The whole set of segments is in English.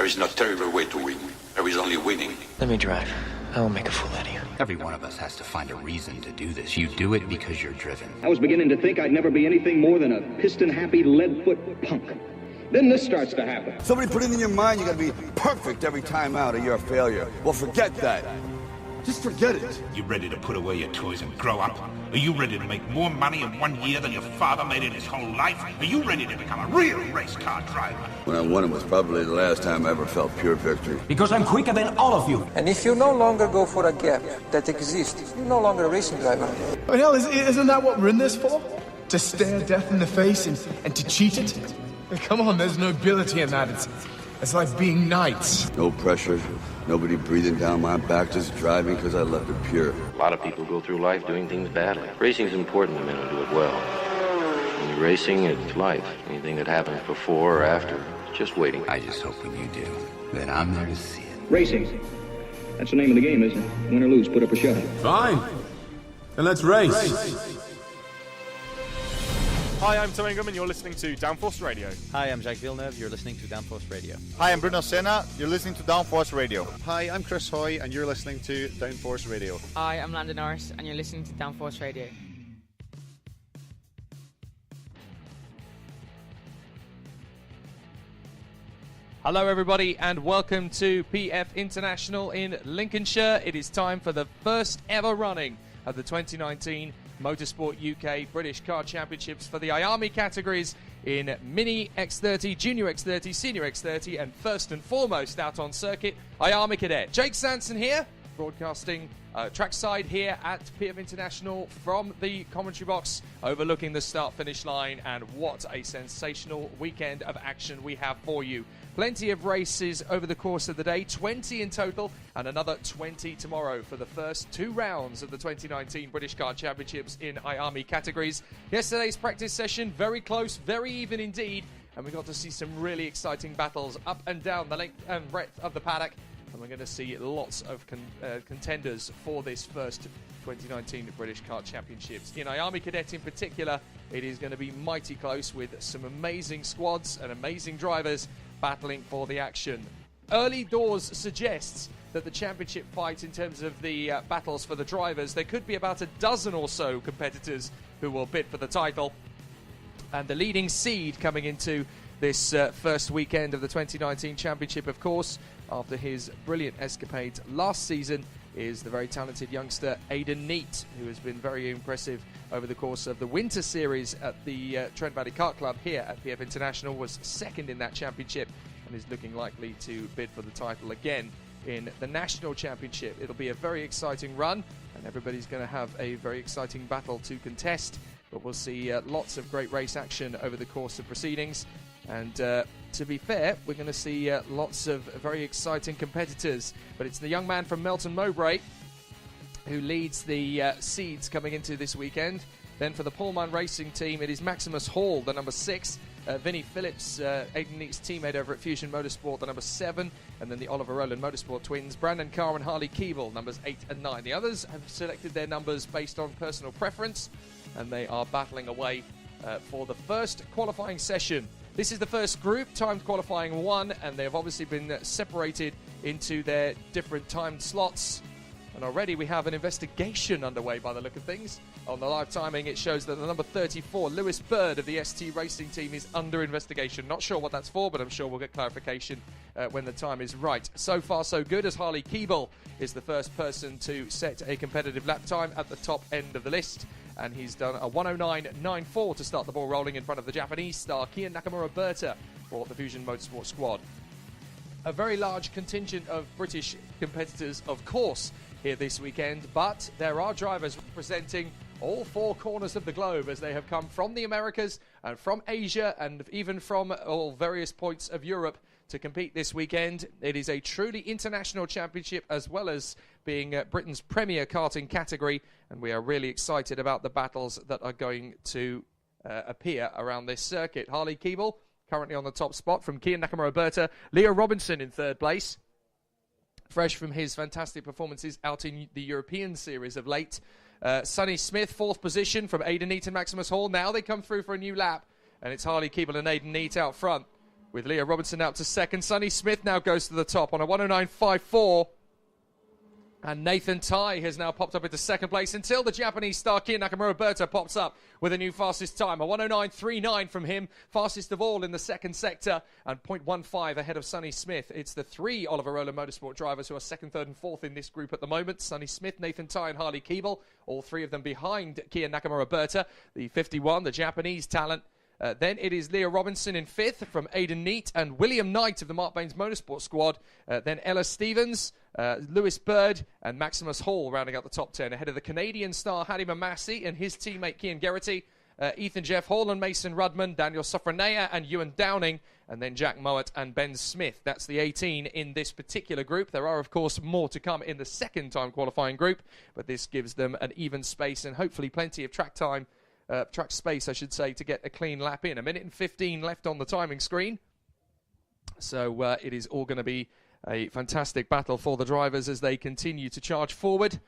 There is no terrible way to win. There is only winning. Let me drive. I will make a fool out of you. Every one of us has to find a reason to do this. You do it because you're driven. I was beginning to think I'd never be anything more than a piston-happy, lead-foot punk. Then this starts to happen. Somebody put it in your mind you gotta be perfect every time out or you're a failure. Well, forget that. Just forget it. You ready to put away your toys and grow up? Are you ready to make more money in 1 year than your father made in his whole life? Are you ready to become a real race car driver? When I won it was probably the last time I ever felt pure victory. Because I'm quicker than all of you. And if you no longer go for a gap that exists, you're no longer a racing driver. But hell, isn't that what we're in this for? To stare death in the face and to cheat it? Come on, there's nobility in that. It's like being knights. No pressure, nobody breathing down my back, just driving because I left it pure. A lot of people go through life doing things badly. Racing's important to men who do it well. When you're racing, it's life. Anything that happens before or after, it's just waiting. I just hope when you do, that I'm there to see it. Racing. That's the name of the game, isn't it? Win or lose, put up a show. Fine. Then let's race. Hi, I'm Tom Ingram and you're listening to Downforce Radio. Hi, I'm Jacques Villeneuve, you're listening to Downforce Radio. Hi, I'm Bruno Senna, you're listening to Downforce Radio. Hi, I'm Chris Hoy and you're listening to Downforce Radio. Hi, I'm Landon Norris and you're listening to Downforce Radio. Hello everybody and welcome to PF International in Lincolnshire. It is time for the first ever running of the 2019 Motorsport UK British Car Championships for the IAME categories in Mini X30, Junior X30, Senior X30 and first and foremost out on circuit, IAME Cadet. Jake Sanson here, broadcasting trackside here at PF International from the commentary box overlooking the start-finish line, and what a sensational weekend of action we have for you. Plenty of races over the course of the day, 20 in total, and another 20 tomorrow for the first 2 rounds of the 2019 British Car Championships in IAME categories. Yesterday's practice session, very close, very even indeed, and we got to see some really exciting battles up and down the length and breadth of the paddock, and we're going to see lots of contenders for this first 2019 British Car Championships. In IAME Cadet in particular, it is going to be mighty close with some amazing squads and amazing drivers battling for the action. Early doors suggests that the championship fight in terms of the battles for the drivers, there could be about a dozen or so competitors who will bid for the title. And the leading seed coming into this first weekend of the 2019 championship, of course, after his brilliant escapades last season, is the very talented youngster Aidan Neate, who has been very impressive over the course of the winter series at the Trent Valley Kart Club here at PF International, was second in that championship and is looking likely to bid for the title again in the national championship. It'll be a very exciting run and everybody's going to have a very exciting battle to contest, but we'll see lots of great race action over the course of proceedings. And to be fair, we're going to see lots of very exciting competitors. But it's the young man from Melton Mowbray who leads the seeds coming into this weekend. Then for the Pullman Racing team, it is Maximus Hall, the number 6. Vinnie Phillips, Aidan Neate's teammate over at Fusion Motorsport, the number 7. And then the Oliver Rowland Motorsport twins, Brandon Carr and Harley Keeble, numbers 8 and 9. The others have selected their numbers based on personal preference, and they are battling away for the first qualifying session. This is the first group, timed qualifying 1, and they have obviously been separated into their different timed slots. And already we have an investigation underway by the look of things. On the live timing, it shows that the number 34, Lewis Bird of the ST Racing team, is under investigation. Not sure what that's for, but I'm sure we'll get clarification when the time is right. So far, so good, as Harley Keeble is the first person to set a competitive lap time at the top end of the list. And he's done a 109.94 to start the ball rolling in front of the Japanese star Kian Nakamura-Berta for the Fusion Motorsport squad. A very large contingent of British competitors, of course, here this weekend, but there are drivers representing all 4 corners of the globe, as they have come from the Americas and from Asia and even from all various points of Europe to compete this weekend. It is a truly international championship, as well as being Britain's premier karting category, and we are really excited about the battles that are going to appear around this circuit. Harley Keeble currently on the top spot from Kian Nakamura-Berta. Leo Robinson in 3rd place, fresh from his fantastic performances out in the European series of late. Sonny Smith, 4th position from Aidan Neate and Maximus Hall. Now they come through for a new lap, and it's Harley Keeble and Aidan Neate out front. with Leah Robinson out to second. Sonny Smith now goes to the top on a 109.54. And Nathan Tai has now popped up into second place until the Japanese star Kiya Nakamura-Berta pops up with a new fastest time. A 109.39 from him, fastest of all in the second sector, and 0.15 ahead of Sonny Smith. It's the three Oliver Rowland Motorsport drivers who are second, third and fourth in this group at the moment. Sonny Smith, Nathan Tai and Harley Keeble, all three of them behind Kiya Nakamura-Berta, the 51, the Japanese talent. Then it is Leah Robinson in fifth from Aidan Neate and William Knight of the Mark Baines Motorsport squad. Then Ella Stevens, Lewis Bird and Maximus Hall rounding out the top 10 ahead of the Canadian star Hadi Mamasi and his teammate Cian Geraghty, Ethan Jeff Hall and Mason Rudman, Daniel Sofranea and Ewan Downing, and then Jack Mowat and Ben Smith. That's the 18 in this particular group. There are, of course, more to come in the second time qualifying group, but this gives them an even space and hopefully plenty of track time. Track space, I should say, to get a clean lap in. 1:15 left on the timing screen. So it is all going to be a fantastic battle for the drivers as they continue to charge forward.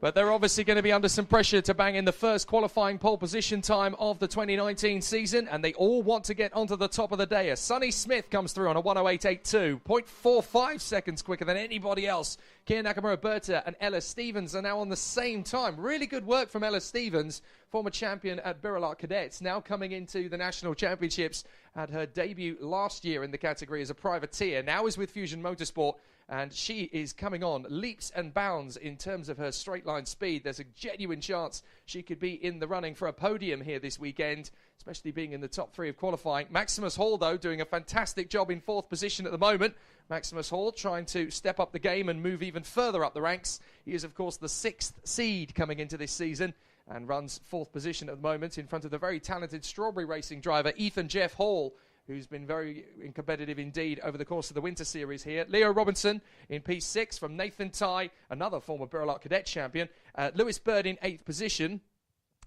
But they're obviously going to be under some pressure to bang in the first qualifying pole position time of the 2019 season, and they all want to get onto the top of the day. Sonny Smith comes through on a 108.82, 0.45 seconds quicker than anybody else. Kiya Nakamura-Berta and Ella Stevens are now on the same time. Really good work from Ella Stevens, former champion at Burilat Cadets, now coming into the National Championships. Had her debut last year in the category as a privateer, now is with Fusion Motorsport. And she is coming on leaps and bounds in terms of her straight line speed. There's a genuine chance she could be in the running for a podium here this weekend, especially being in the top three of qualifying. Maximus Hall, though, doing a fantastic job in fourth position at the moment. Maximus Hall trying to step up the game and move even further up the ranks. He is, of course, the sixth seed coming into this season and runs fourth position at the moment in front of the very talented Strawberry Racing driver Ethan Jeff Hall, who's been very competitive indeed over the course of the winter series here. Leo Robinson in P6 from Nathan Tai, another former Burilat Cadet champion. Lewis Bird in 8th position.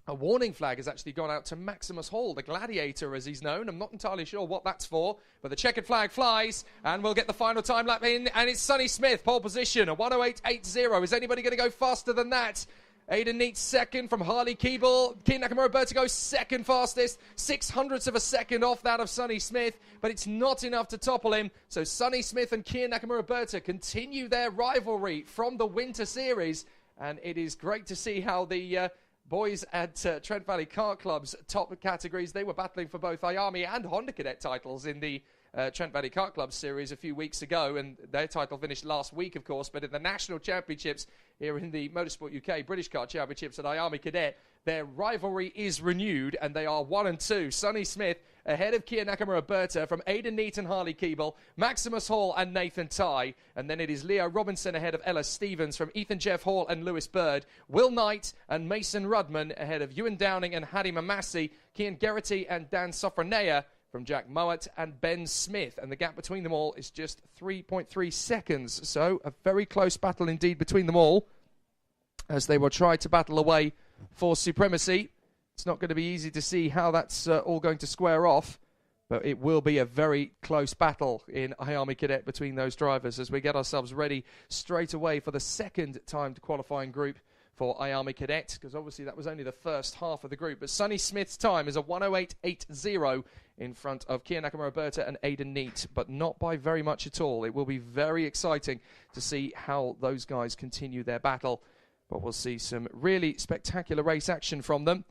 A warning flag has actually gone out to Maximus Hall, the gladiator as he's known. I'm not entirely sure what that's for, but the checkered flag flies, and we'll get the final time lap in, and it's Sonny Smith, pole position, a 108.80. Is anybody going to go faster than that? Aidan Neate second from Harley Keeble. Kiya Nakamura-Berta goes second fastest. 0.06 of a second off that of Sonny Smith, but it's not enough to topple him. So Sonny Smith and Kiya Nakamura-Berta continue their rivalry from the Winter Series, and it is great to see how the boys at Trent Valley Kart Club's top categories, they were battling for both IAME and Honda Cadet titles in the Trent Valley Kart Club series a few weeks ago, and their title finished last week, of course, but in the National Championships here in the Motorsport UK British Kart Championships at IAME Cadet, their rivalry is renewed, and they are 1 and 2. Sonny Smith ahead of Kiya Nakamura-Berta from Aidan Neate and Harley Keeble, Maximus Hall and Nathan Tai, and then it is Leo Robinson ahead of Ella Stevens from Ethan Jeff Hall and Lewis Bird, Will Knight and Mason Rudman ahead of Ewan Downing and Hadi Mamasi, Cian Geraghty and Dan Sofranea from Jack Mowat and Ben Smith, and the gap between them all is just 3.3 seconds, so a very close battle indeed between them all as they will try to battle away for supremacy. It's not going to be easy to see how that's all going to square off, but it will be a very close battle in IAME Cadet between those drivers as we get ourselves ready straight away for the second timed qualifying group for IAME Cadet, because obviously that was only the first half of the group. But Sonny Smith's time is a 108.80 in front of Kiya Nakamura-Berta and Aidan Neate, but not by very much at all. It will be very exciting to see how those guys continue their battle, but we'll see some really spectacular race action from them.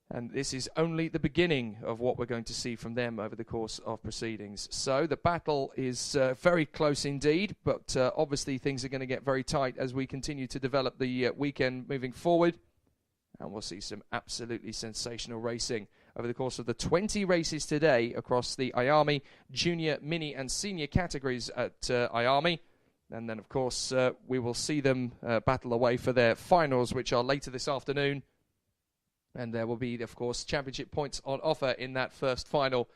And this is only the beginning of what we're going to see from them over the course of proceedings. So the battle is very close indeed, but obviously things are going to get very tight as we continue to develop the weekend moving forward. And we'll see some absolutely sensational racing over the course of the 20 races today across the IAME Junior, Mini and Senior categories at IAME. And then, of course, we will see them battle away for their finals, which are later this afternoon. And there will be, of course, championship points on offer in that first final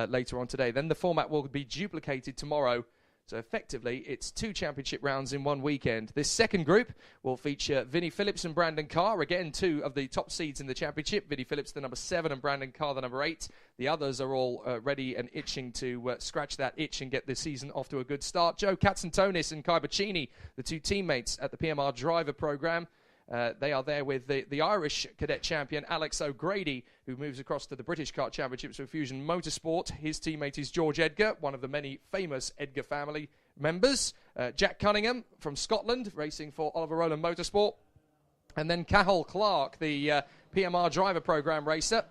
later on today. Then the format will be duplicated tomorrow. So effectively, it's 2 championship rounds in one weekend. This second group will feature Vinnie Phillips and Brandon Carr. Again, 2 of the top seeds in the championship. Vinnie Phillips, the number 7, and Brandon Carr, the number 8. The others are all ready and itching to scratch that itch and get the season off to a good start. Joe Katsantonis and Kai Bacchini, the 2 teammates at the PMR driver program. They are there with the Irish cadet champion, Alex O'Grady, who moves across to the British Kart Championships with Fusion Motorsport. His teammate is George Edgar, one of the many famous Edgar family members. Jack Cunningham from Scotland, racing for Oliver Rowland Motorsport. And then Cathal Clark, the PMR driver program racer.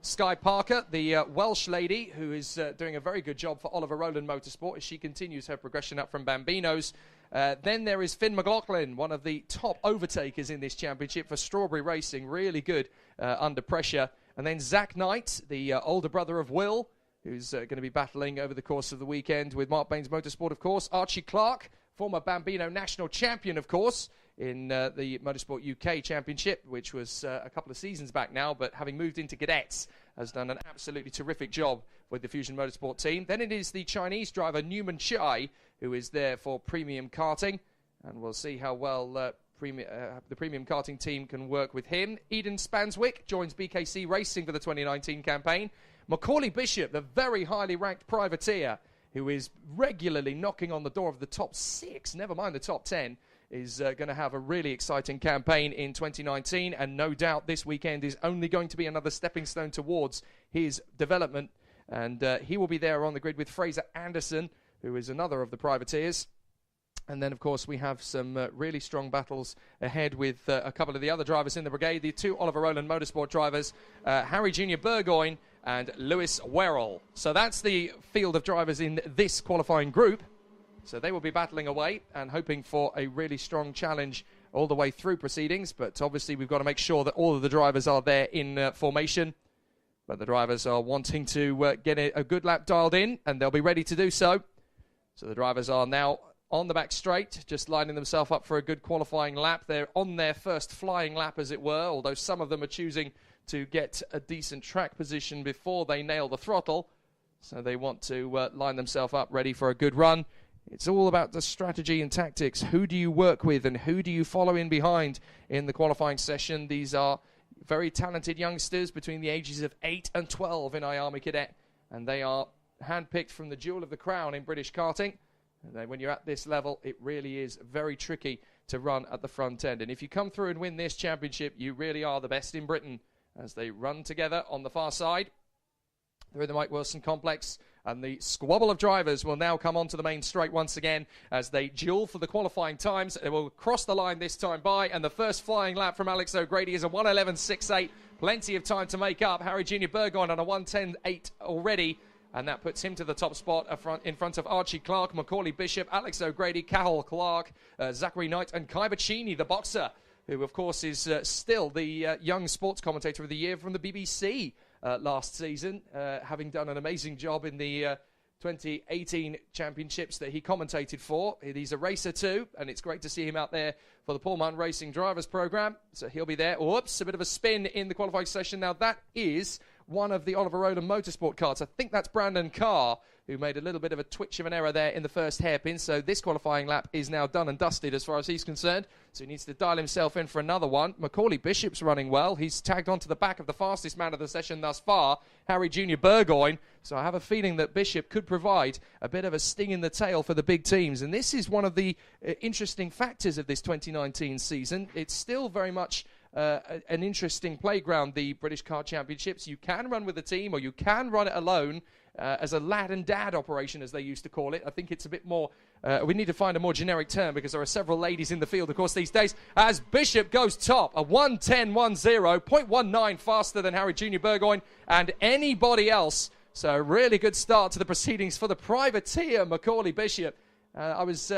Sky Parker, the Welsh lady, who is doing a very good job for Oliver Rowland Motorsport as she continues her progression up from Bambinos. Then there is Finn McLaughlin, one of the top overtakers in this championship for Strawberry Racing, really good under pressure. And then Zach Knight, the older brother of Will, who's going to be battling over the course of the weekend with Mark Baines Motorsport, of course. Archie Clark, former Bambino national champion, of course, in the Motorsport UK Championship, which was a couple of seasons back now, but having moved into cadets, has done an absolutely terrific job with the Fusion Motorsport team. Then it is the Chinese driver Newman Chai, who is there for premium karting, and we'll see how well the premium karting team can work with him. Eden Spanswick joins BKC Racing for the 2019 campaign. Macaulay Bishop, the very highly ranked privateer, who is regularly knocking on the door of the top 6, never mind the top 10, is going to have a really exciting campaign in 2019, and no doubt this weekend is only going to be another stepping stone towards his development, and he will be there on the grid with Fraser Anderson, who is another of the privateers. And then, of course, we have some really strong battles ahead with a couple of the other drivers in the brigade, the two Oliver Rowland Motorsport drivers, Harry Junior Burgoyne and Lewis Werrell. So that's the field of drivers in this qualifying group. So they will be battling away and hoping for a really strong challenge all the way through proceedings. But obviously we've got to make sure that all of the drivers are there in formation. But the drivers are wanting to get a good lap dialed in, and they'll be ready to do so. So the drivers are now on the back straight, just lining themselves up for a good qualifying lap. They're on their first flying lap, as it were, although some of them are choosing to get a decent track position before they nail the throttle. So they want to line themselves up ready for a good run. It's all about the strategy and tactics. Who do you work with and who do you follow in behind in the qualifying session? These are very talented youngsters between the ages of 8 and 12 in IAME Cadet, and they are handpicked from the Jewel of the Crown in British karting. And then when you're at this level, it really is very tricky to run at the front end. And if you come through and win this championship, you really are the best in Britain, as they run together on the far side through the Mike Wilson complex. And the squabble of drivers will now come onto the main straight once again as they duel for the qualifying times. They will cross the line this time by, and the first flying lap from Alex O'Grady is a 1:11.68. Plenty of time to make up. Harry Junior Burgoyne on a 1:10.8 already, and that puts him to the top spot in front of Archie Clark, Macaulay Bishop, Alex O'Grady, Cathal Clark, Zachary Knight, and Kai Bacchini, the boxer, who, of course, is still the young sports commentator of the year from the BBC last season, having done an amazing job in the 2018 championships that he commentated for. He's a racer too, and it's great to see him out there for the Paul Martin Racing Drivers Programme. So he'll be there. Whoops, a bit of a spin in the qualifying session. Now that is one of the Oliver Rowland Motorsport carts. I think that's Brandon Carr, who made a little bit of a twitch of an error there in the first hairpin. So this qualifying lap is now done and dusted as far as he's concerned. So he needs to dial himself in for another one. Macaulay Bishop's running well. He's tagged onto the back of the fastest man of the session thus far, Harry Junior Burgoyne. So I have a feeling that Bishop could provide a bit of a sting in the tail for the big teams. And this is one of the interesting factors of this 2019 season. It's still very much an interesting playground, the British Kart Championships. You can run with a team or you can run it alone as a lad and dad operation, as they used to call it. I think it's a bit more, we need to find a more generic term because there are several ladies in the field, of course, these days, as Bishop goes top, a 1:10.10, 0.19 faster than Harry Junior Burgoyne and anybody else. So a really good start to the proceedings for the privateer, Macaulay Bishop. I was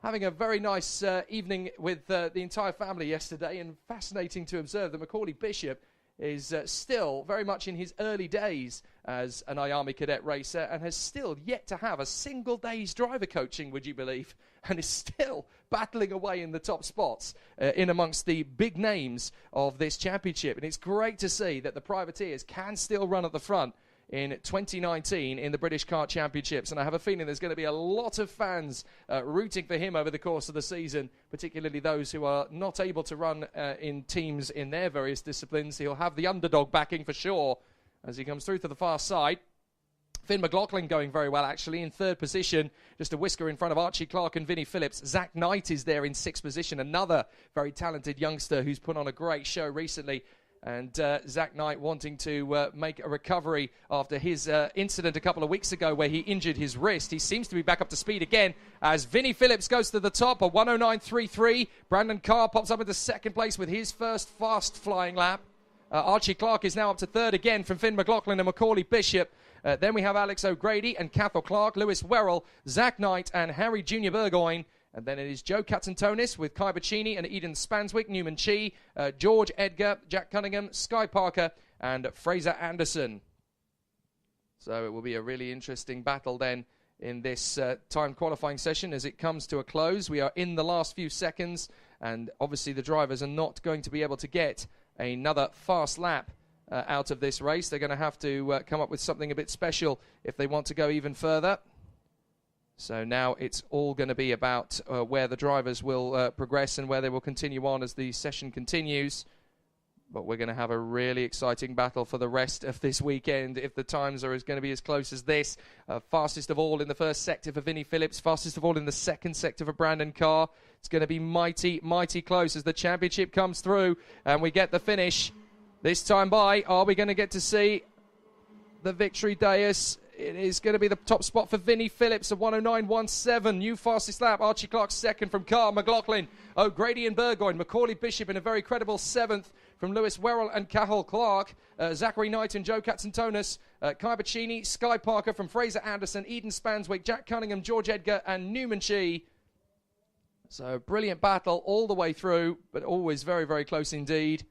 having a very nice evening with the entire family yesterday, and fascinating to observe that Macaulay Bishop is still very much in his early days as an IAME cadet racer and has still yet to have a single day's driver coaching, would you believe, and is still battling away in the top spots in amongst the big names of this championship. And it's great to see that the privateers can still run at the front in 2019 in the British Kart Championships, and I have a feeling there's going to be a lot of fans rooting for him over the course of the season, particularly those who are not able to run in teams in their various disciplines. He'll have the underdog backing for sure as he comes through to the far side. Finn McLaughlin going very well, actually, in third position, just a whisker in front of Archie Clark and Vinnie Phillips. Zach Knight is there in sixth position, another very talented youngster who's put on a great show recently. And Zach Knight wanting to make a recovery after his incident a couple of weeks ago where he injured his wrist. He seems to be back up to speed again as Vinnie Phillips goes to the top, a 1:09.33. Brandon Carr pops up into second place with his first fast flying lap. Archie Clark is now up to third again from Finn McLaughlin and Macaulay Bishop. Then we have Alex O'Grady and Cathal Clark, Lewis Werrell, Zach Knight and Harry Jr. Burgoyne. And then it is Joe Katzentonis with Kai Bacchini and Eden Spanswick, Newman Chi, George Edgar, Jack Cunningham, Sky Parker, and Fraser Anderson. So it will be a really interesting battle then in this timed qualifying session as it comes to a close. We are in the last few seconds, and obviously the drivers are not going to be able to get another fast lap out of this race. They're going to have to come up with something a bit special if they want to go even further. So now it's all going to be about where the drivers will progress and where they will continue on as the session continues. But we're going to have a really exciting battle for the rest of this weekend if the times are going to be as close as this. Fastest of all in the first sector for Vinnie Phillips. Fastest of all in the second sector for Brandon Carr. It's going to be mighty, mighty close as the championship comes through and we get the finish. This time by, are we going to get to see the victory dais? It is going to be the top spot for Vinnie Phillips, a 1:09.17. New fastest lap. Archie Clark second from Carr, McLaughlin, O'Grady and Burgoyne. Macaulay Bishop in a very credible seventh from Lewis Werrell and Cathal Clark. Zachary Knight and Joe Katzentonis. Kai Bacchini, Sky Parker from Fraser Anderson, Eden Spanswick, Jack Cunningham, George Edgar and Newman Chi. So brilliant battle all the way through, but always very, very close indeed.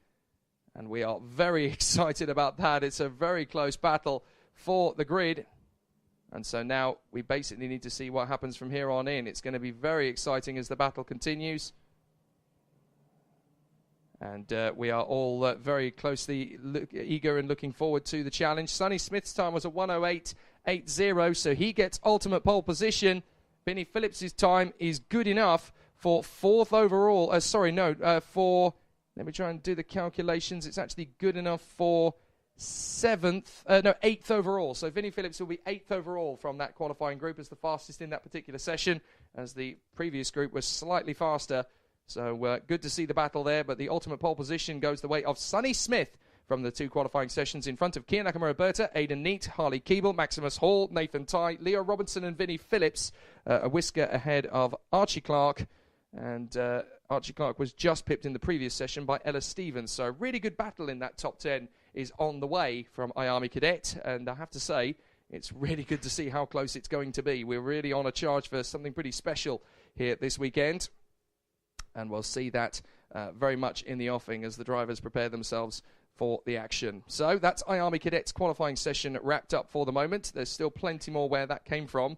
And we are very excited about that. It's a very close battle for the grid. And so now we basically need to see what happens from here on in. It's going to be very exciting as the battle continues. And we are all very closely eager and looking forward to the challenge. Sonny Smith's time was a 1:08.80, so he gets ultimate pole position. Vinnie Phillips' time is good enough for fourth overall. Let me try and do the calculations. It's actually good enough for eighth overall. So Vinnie Phillips will be eighth overall from that qualifying group as the fastest in that particular session, as the previous group was slightly faster. So good to see the battle there, but the ultimate pole position goes the way of Sonny Smith from the two qualifying sessions in front of Kia Nakamura-Berta, Aidan Neat, Harley Keeble, Maximus Hall, Nathan Tye, Leo Robinson and Vinnie Phillips, a whisker ahead of Archie Clark. And Archie Clark was just pipped in the previous session by Ella Stevens. So a really good battle in that top 10 is on the way from IAME Cadet. And I have to say, it's really good to see how close it's going to be. We're really on a charge for something pretty special here this weekend. And we'll see that very much in the offing as the drivers prepare themselves for the action. So that's IAME Cadet's qualifying session wrapped up for the moment. There's still plenty more where that came from.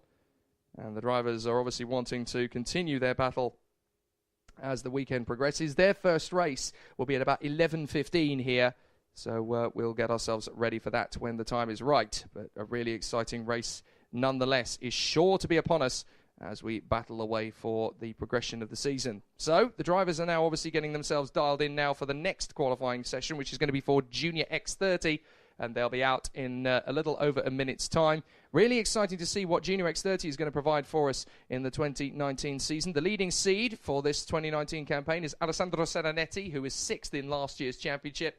And the drivers are obviously wanting to continue their battle as the weekend progresses. Their first race will be at about 11:15 here, so we'll get ourselves ready for that when the time is right. But a really exciting race nonetheless is sure to be upon us as we battle away for the progression of the season. So the drivers are now obviously getting themselves dialed in now for the next qualifying session, which is going to be for Junior X30, and they'll be out in a little over a minute's time. Really exciting to see what Junior X30 is going to provide for us in the 2019 season. The leading seed for this 2019 campaign is Alessandro Seranetti, who is sixth in last year's championship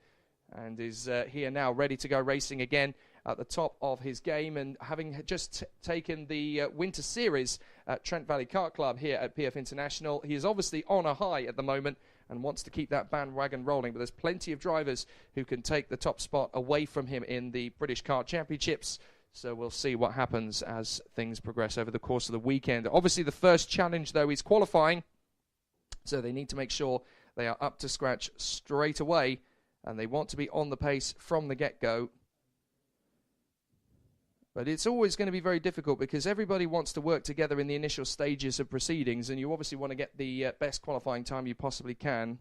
and is here now ready to go racing again at the top of his game, and having just taken the Winter Series at Trent Valley Kart Club here at PF International. He is obviously on a high at the moment and wants to keep that bandwagon rolling, but there's plenty of drivers who can take the top spot away from him in the British Kart Championships. So we'll see what happens as things progress over the course of the weekend. Obviously the first challenge though is qualifying, so they need to make sure they are up to scratch straight away, and they want to be on the pace from the get-go. But it's always going to be very difficult because everybody wants to work together in the initial stages of proceedings, and you obviously want to get the best qualifying time you possibly can.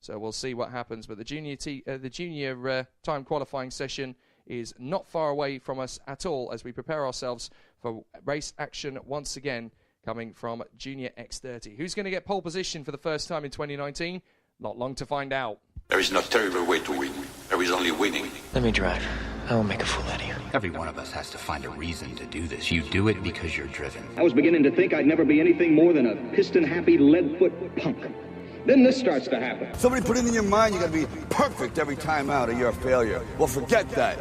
So we'll see what happens. But the junior time qualifying session is not far away from us at all as we prepare ourselves for race action once again coming from Junior X30. Who's going to get pole position for the first time in 2019? Not long to find out. There is no terrible way to win. There is only winning. Let me drive. I will make a fool out of you. Every one of us has to find a reason to do this. You do it because you're driven. I was beginning to think I'd never be anything more than a piston-happy lead-foot punk. Then this starts to happen. Somebody put it in your mind you gotta be perfect every time out or you're a failure. Well, forget that.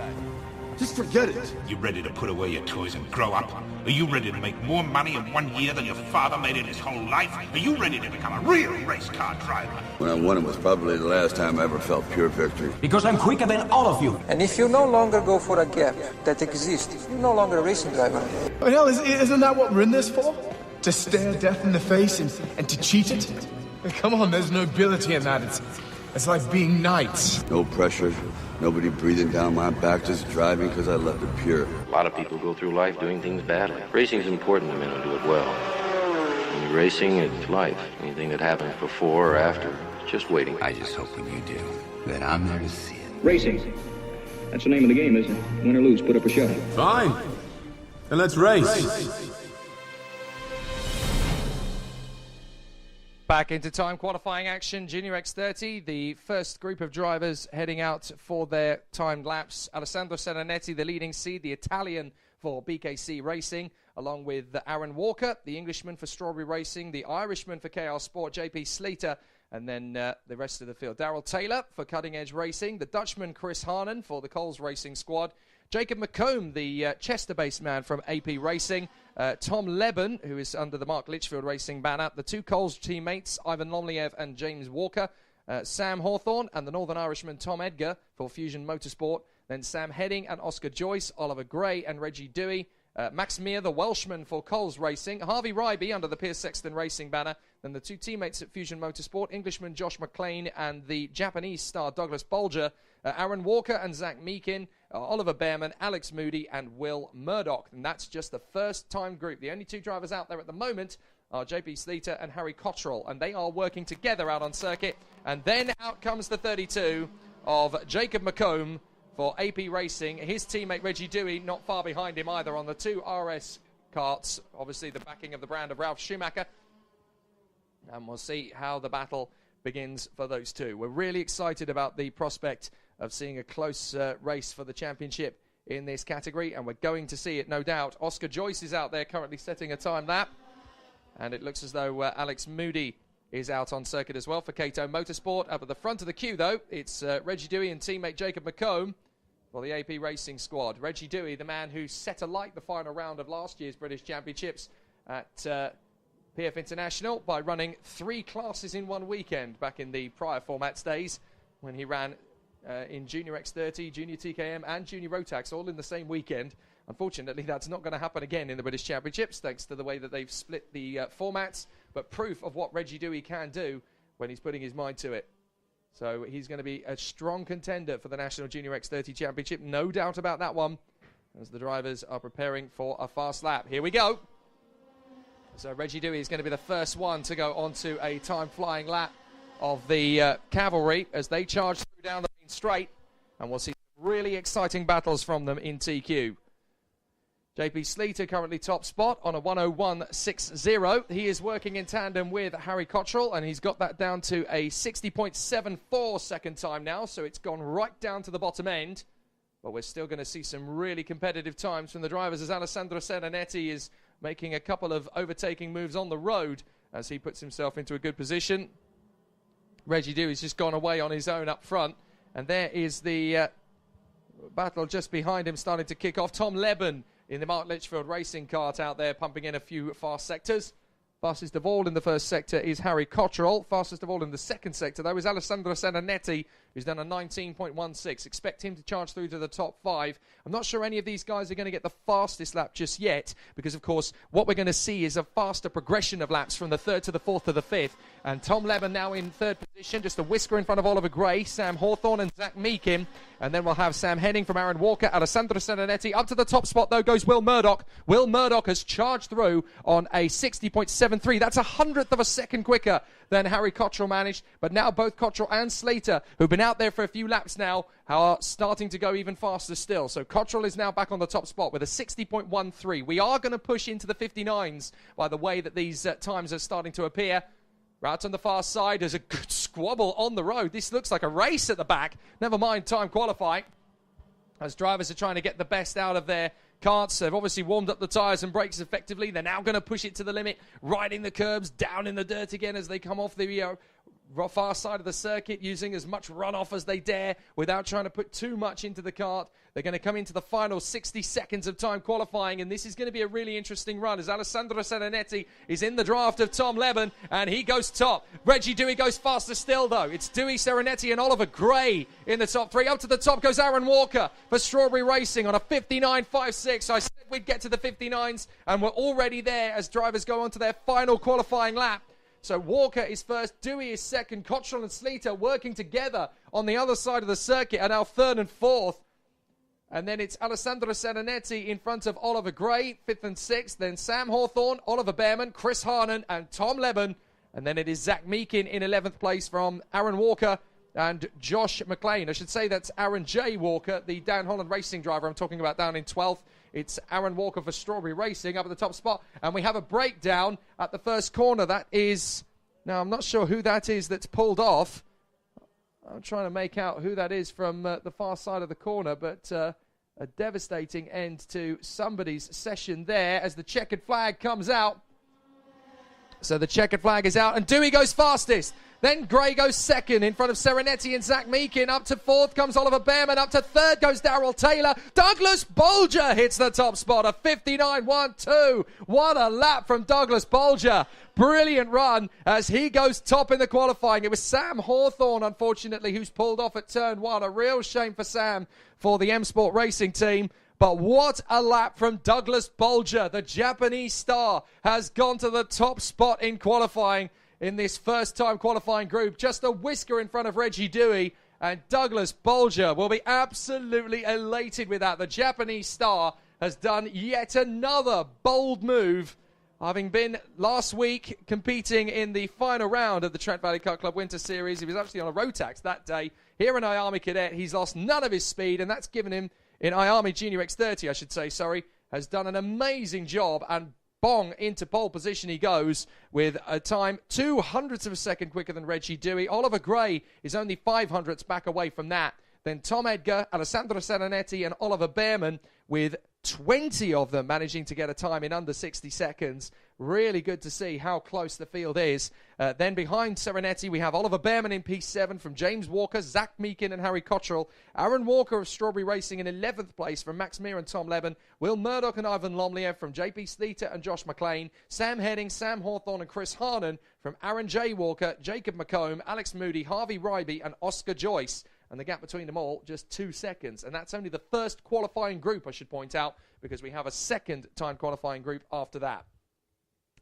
Just forget it. You ready to put away your toys and grow up? Are you ready to make more money in 1 year than your father made in his whole life? Are you ready to become a real race car driver? When I won it was probably the last time I ever felt pure victory. Because I'm quicker than all of you. And if you no longer go for a gap that exists, you're no longer a racing driver. But hell, isn't that what we're in this for? To stare death in the face and to cheat it? Come on, there's nobility in that. It's like being knights. No pressure, nobody breathing down my back, just driving because I left it pure. A lot of people go through life doing things badly. Racing's important to men who do it well. When you're racing, it's life. Anything that happens before or after, it's just waiting. I just hope when you do, that I'm there to see it. Racing. That's the name of the game, isn't it? Win or lose, put up or shut up. Fine. Then let's race. Back into time qualifying action, Junior X30, the first group of drivers heading out for their timed laps. Alessandro Seranetti, the leading seed, the Italian for BKC Racing, along with Aaron Walker, the Englishman for Strawberry Racing, the Irishman for KR Sport, JP Slater, and then the rest of the field. Darrell Taylor for Cutting Edge Racing, the Dutchman Chris Harnan for the Coles Racing Squad, Jacob McComb, the Chester-based man from AP Racing, Tom Leben, who is under the Mark Litchfield Racing banner, the two Coles teammates, Ivan Lomliev and James Walker, Sam Hawthorne and the Northern Irishman Tom Edgar for Fusion Motorsport, then Sam Heading and Oscar Joyce, Oliver Gray and Reggie Dewey, Max Meir, the Welshman for Coles Racing, Harvey Ryby under the Pierce Sexton Racing banner, then the two teammates at Fusion Motorsport, Englishman Josh McLean and the Japanese star Douglas Bolger, Aaron Walker and Zach Meekin, Oliver Behrman, Alex Moody and Will Murdoch. And that's just the first time group. The only two drivers out there at the moment are JP Slater and Harry Cottrell, and they are working together out on circuit. And then out comes the 32 of Jacob McComb for AP Racing. His teammate Reggie Dewey not far behind him either on the two RS karts, obviously the backing of the brand of Ralph Schumacher. And we'll see how the battle begins for those two. We're really excited about the prospect of seeing a close race for the championship in this category, and we're going to see it, no doubt. Oscar Joyce is out there currently setting a time lap, and it looks as though Alex Moody is out on circuit as well for Cato Motorsport. Up at the front of the queue, though, it's Reggie Dewey and teammate Jacob McComb for the AP Racing Squad. Reggie Dewey, the man who set alight the final round of last year's British Championships at PF International by running 3 classes in one weekend back in the prior formats days when he ran in Junior X30, Junior TKM and Junior Rotax all in the same weekend. Unfortunately, that's not going to happen again in the British Championships thanks to the way that they've split the formats, but proof of what Reggie Dewey can do when he's putting his mind to it. So he's going to be a strong contender for the National Junior X30 Championship, no doubt about that one, as the drivers are preparing for a fast lap. Here we go. So Reggie Dewey is going to be the first one to go onto a time-flying lap of the cavalry as they charge through down the main straight, and we'll see really exciting battles from them in TQ. JP Slater currently top spot on a 101.60. He is working in tandem with Harry Cottrell, and he's got that down to a 60.74 second time now, so it's gone right down to the bottom end. But we're still going to see some really competitive times from the drivers as Alessandro Seranetti is making a couple of overtaking moves on the road as he puts himself into a good position. Reggie Dewey's just gone away on his own up front, and there is the battle just behind him starting to kick off. Tom Leben in the Mark Litchfield Racing kart out there pumping in a few fast sectors. Fastest of all in the first sector is Harry Cottrell. Fastest of all in the second sector, though, is Alessandro Seranetti, who's done a 19.16. Expect him to charge through to the top 5. I'm not sure any of these guys are going to get the fastest lap just yet, because, of course, what we're going to see is a faster progression of laps from the 3rd to the 4th to the 5th. And Tom Leben now in 3rd position, just a whisker in front of Oliver Gray, Sam Hawthorne and Zach Meekin. And then we'll have Sam Henning from Aaron Walker, Alessandro Seranetti. Up to the top spot, though, goes Will Murdoch. Will Murdoch has charged through on a 60.73. That's a 100th of a second quicker than Harry Cottrell managed. But now both Cottrell and Slater, who've been out there for a few laps now, are starting to go even faster still. So Cottrell is now back on the top spot with a 60.13. We are going to push into the 59s by the way that these times are starting to appear. Right on the far side, there's a good squabble on the road. This looks like a race at the back. Never mind time qualifying. as drivers are trying to get the best out of their karts. They've obviously warmed up the tyres and brakes effectively. They're now going to push it to the limit, riding the curbs, down in the dirt again as they come off the far side of the circuit, using as much runoff as they dare without trying to put too much into the kart. They're going to come into the final 60 seconds of time qualifying, and this is going to be a really interesting run as Alessandro Serenetti is in the draft of Tom Leben, and he goes top. Reggie Dewey goes faster still, though. It's Dewey, Serenetti, and Oliver Gray in the top three. Up to the top goes Aaron Walker for Strawberry Racing on a 59.56. I said we'd get to the 59s, and we're already there as drivers go on to their final qualifying lap. So Walker is first, Dewey is second, Cottrell and Sleater working together on the other side of the circuit are now third and fourth. And then it's Alessandro Serenetti in front of Oliver Gray, fifth and sixth. Then Sam Hawthorne, Oliver Behrman, Chris Harnan and Tom Leben. And then it is Zach Meakin in 11th place from Aaron Walker and Josh McLean. I should say that's Aaron J. Walker, the Dan Holland Racing driver I'm talking about, down in 12th. It's Aaron Walker for Strawberry Racing up at the top spot. And we have a breakdown at the first corner. That is, now I'm not sure who that is that's pulled off. I'm trying to make out who that is from the far side of the corner. But a devastating end to somebody's session there as the checkered flag comes out. So the checkered flag is out and Dewey goes fastest. Then Gray goes second in front of Serenetti and Zach Meakin. Up to fourth comes Oliver Behrman. Up to third goes Darrell Taylor. Douglas Bolger hits the top spot. A 59.12. What a lap from Douglas Bolger. Brilliant run as he goes top in the qualifying. It was Sam Hawthorne, unfortunately, who's pulled off at turn one. A real shame for Sam for the M Sport Racing team. But what a lap from Douglas Bolger. The Japanese star has gone to the top spot in qualifying in this first-time qualifying group. Just a whisker in front of Reggie Dewey. And Douglas Bolger will be absolutely elated with that. The Japanese star has done yet another bold move, having been last week competing in the final round of the Trent Valley Kart Club Winter Series. He was actually on a road tax that day. Here in IAME Cadet, he's lost none of his speed, and that's given him, in IAME Junior X30, I should say, has done an amazing job, and bong, into pole position he goes with a time 0.02 of a second quicker than Reggie Dewey. Oliver Gray is only 0.05 back away from that. Then Tom Edgar, Alessandro Serenetti and Oliver Behrman, with 20 of them managing to get a time in under 60 seconds. Really good to see how close the field is. Then behind Serenetti, we have Oliver Behrman in P7 from James Walker, Zach Meakin and Harry Cottrell. Aaron Walker of Strawberry Racing in 11th place from Max Meir and Tom Leben. Will Murdoch and Ivan Lomliev from JP Sleater and Josh McLean. Sam Heading, Sam Hawthorne and Chris Harnan from Aaron J. Walker, Jacob McComb, Alex Moody, Harvey Ryby and Oscar Joyce. And the gap between them all, just 2 seconds. And that's only the first qualifying group, I should point out, because we have a second time qualifying group after that.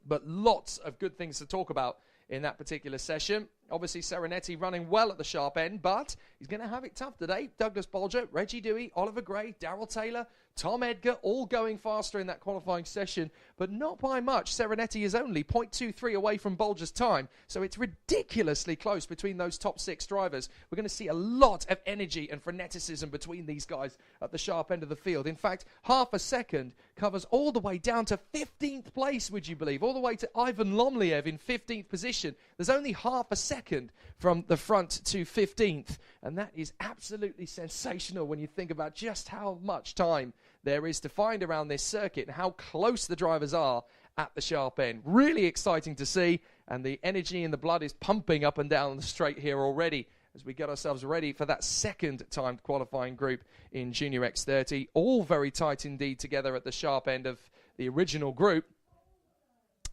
But lots of good things to talk about in that particular session. Obviously, Serenetti running well at the sharp end, but he's going to have it tough today. Douglas Bolger, Reggie Dewey, Oliver Gray, Darrell Taylor, Tom Edgar, all going faster in that qualifying session, but not by much. Serenetti is only 0.23 away from Bolger's time, so it's ridiculously close between those top 6 drivers. We're going to see a lot of energy and freneticism between these guys at the sharp end of the field. In fact, half a second covers all the way down to 15th place, would you believe? All the way to Ivan Lomliev in 15th position. There's only half a second from the front to 15th, and that is absolutely sensational when you think about just how much time there is to find around this circuit and how close the drivers are at the sharp end. Really exciting to see, and the energy in the blood is pumping up and down the straight here already as we get ourselves ready for that second timed qualifying group in Junior X30. All very tight indeed together at the sharp end of the original group.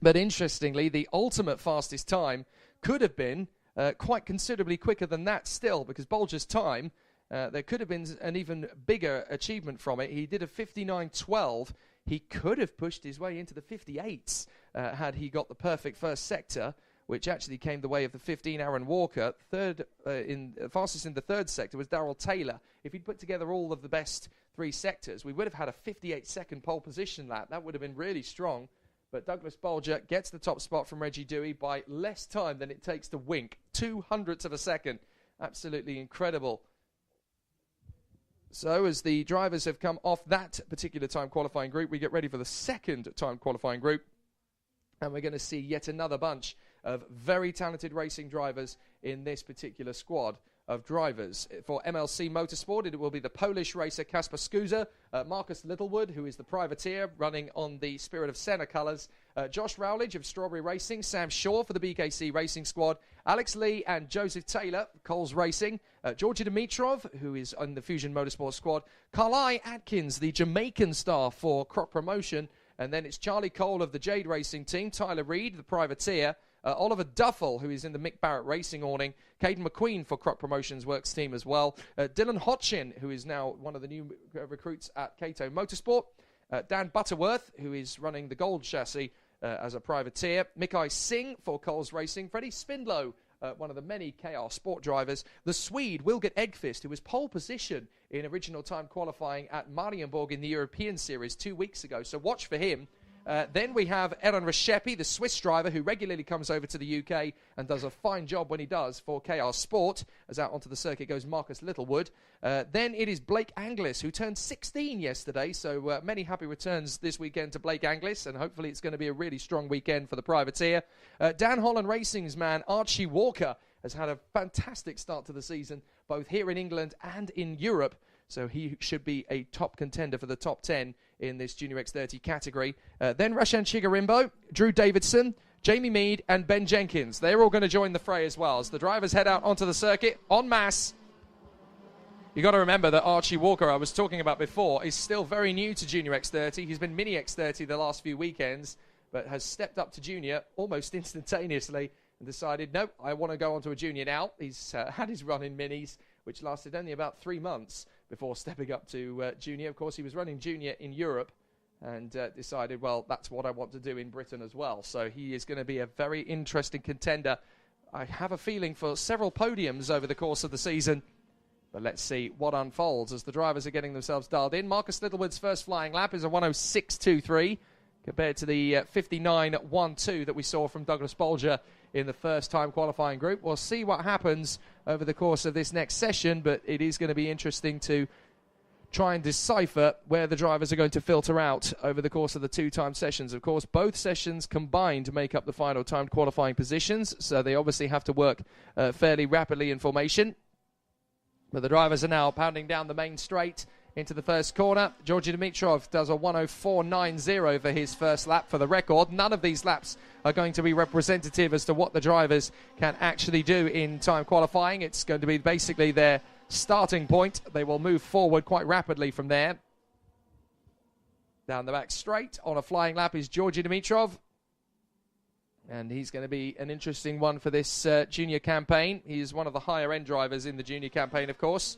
But interestingly, the ultimate fastest time could have been quite considerably quicker than that still, because Bolger's time, there could have been an even bigger achievement from it. He did a 59.12. He could have pushed his way into the 58s had he got the perfect first sector, which actually came the way of the 15 Aaron Walker. Fastest in the third sector was Darrell Taylor. If he'd put together all of the best 3 sectors, we would have had a 58-second pole position lap. That would have been really strong. But Douglas Bolger gets the top spot from Reggie Dewey by less time than it takes to wink. 0.02 of a second. Absolutely incredible. So as the drivers have come off that particular time qualifying group, we get ready for the second time qualifying group. And we're going to see yet another bunch of very talented racing drivers in this particular squad. of drivers. For MLC Motorsport, it will be the Polish racer Kasper Skuza, Marcus Littlewood, who is the privateer, running on the Spirit of Senna colours, Josh Rowledge of Strawberry Racing, Sam Shaw for the BKC Racing Squad, Alex Lee and Joseph Taylor, Coles Racing, Georgi Dimitrov, who is on the Fusion Motorsport Squad, Carly Atkins, the Jamaican star for Croc Promotion, and then it's Charlie Cole of the Jade Racing team, Tyler Reed, the privateer, Oliver Duffel, who is in the Mick Barrett Racing awning, Caden McQueen for Croc Promotions Works team as well, Dylan Hodgkin, who is now one of the new recruits at Cato Motorsport, Dan Butterworth, who is running the Gold Chassis as a privateer, Mikai Singh for Coles Racing, Freddie Spindlow, one of the many KR Sport drivers, the Swede Wilgert Egqvist, who was pole position in original time qualifying at Marienborg in the European Series 2 weeks ago, so watch for him. Then we have Eran Reshepi, the Swiss driver, who regularly comes over to the UK and does a fine job when he does for KR Sport. As out onto the circuit goes Marcus Littlewood. Then it is Blake Anglis, who turned 16 yesterday, so many happy returns this weekend to Blake Anglis, and hopefully it's going to be a really strong weekend for the privateer. Dan Holland Racing's man, Archie Walker, has had a fantastic start to the season, both here in England and in Europe, so he should be a top contender for the top 10 in this Junior X30 category. Then Rashan Chigarimbo, Drew Davidson, Jamie Mead and Ben Jenkins. They're all going to join the fray as well as the drivers head out onto the circuit en masse. You've got to remember that Archie Walker, I was talking about before, is still very new to Junior X30. He's been Mini X30 the last few weekends, but has stepped up to Junior almost instantaneously and decided, nope, I want to go on to a Junior now. He's had his run in Minis, which lasted only about 3 months before stepping up to Junior. Of course, he was running Junior in Europe and decided, well, that's what I want to do in Britain as well. So he is going to be a very interesting contender. I have a feeling for several podiums over the course of the season. But let's see what unfolds as the drivers are getting themselves dialed in. Marcus Littlewood's first flying lap is a 106.23 compared to the 59.12 that we saw from Douglas Bolger in the first time qualifying group. We'll see what happens over the course of this next session, but it is going to be interesting to try and decipher where the drivers are going to filter out over the course of the 2-time sessions. Of course, both sessions combined to make up the final timed qualifying positions, so they obviously have to work fairly rapidly in formation. But the drivers are now pounding down the main straight into the first corner. Georgi Dimitrov does a 104.90 for his first lap for the record. None of these laps are going to be representative as to what the drivers can actually do in time qualifying. It's going to be basically their starting point. They will move forward quite rapidly from there. Down the back straight on a flying lap is Georgi Dimitrov. And he's going to be an interesting one for this junior campaign. He's one of the higher-end drivers in the junior campaign, of course.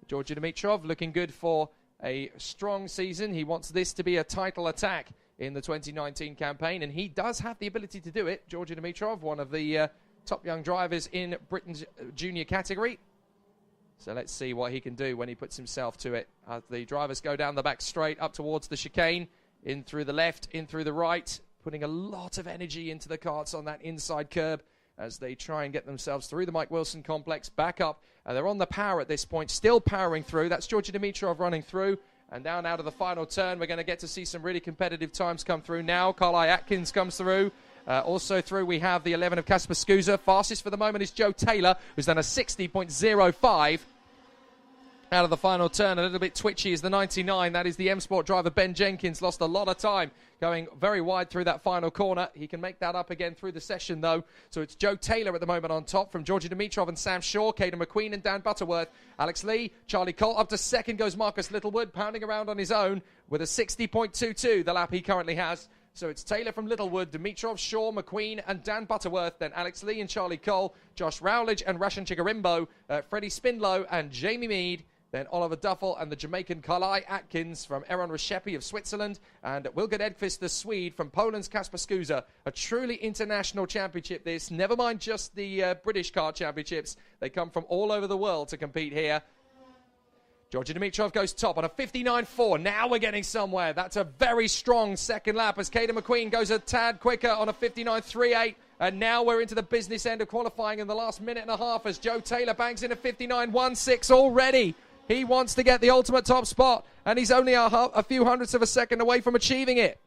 Georgi Dimitrov looking good for a strong season. He wants this to be a title attack in the 2019 campaign, and he does have the ability to do it. Georgi Dimitrov, one of the top young drivers in Britain's junior category. So let's see what he can do when he puts himself to it. As the drivers go down the back straight up towards the chicane, in through the left, in through the right, putting a lot of energy into the karts on that inside curb as they try and get themselves through the Mike Wilson complex, back up, and they're on the power at this point, still powering through. That's Georgi Dimitrov running through, and down out of the final turn, we're going to get to see some really competitive times come through now. Carly Atkins comes through. Also through, we have the 11 of Kasper Skuza. Fastest for the moment is Joe Taylor, who's done a 60.05. Out of the final turn, a little bit twitchy is the 99. That is the M-Sport driver, Ben Jenkins. Lost a lot of time going very wide through that final corner. He can make that up again through the session, though. So it's Joe Taylor at the moment on top from Georgi Dimitrov and Sam Shaw, Caden McQueen and Dan Butterworth. Alex Lee, Charlie Cole. Up to second goes Marcus Littlewood, pounding around on his own with a 60.22, the lap he currently has. So it's Taylor from Littlewood, Dimitrov, Shaw, McQueen and Dan Butterworth. Then Alex Lee and Charlie Cole, Josh Rowledge and Rashan Chigarimbo, Freddie Spindlow and Jamie Mead. Then Oliver Duffel and the Jamaican Carly Atkins from Eran Reshepi of Switzerland. And Wilgert Egqvist, the Swede, from Poland's Kasper Skuza. A truly international championship, this. Never mind just the British kart championships. They come from all over the world to compete here. Georgi Dimitrov goes top on a 59.4. Now we're getting somewhere. That's a very strong second lap as Caden McQueen goes a tad quicker on a 59.38. And now we're into the business end of qualifying in the last minute and a half as Joe Taylor bangs in a 59.16 already. He wants to get the ultimate top spot, and he's only a few hundredths of a second away from achieving it.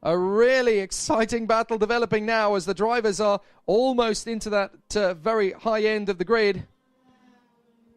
A really exciting battle developing now as the drivers are almost into that very high end of the grid.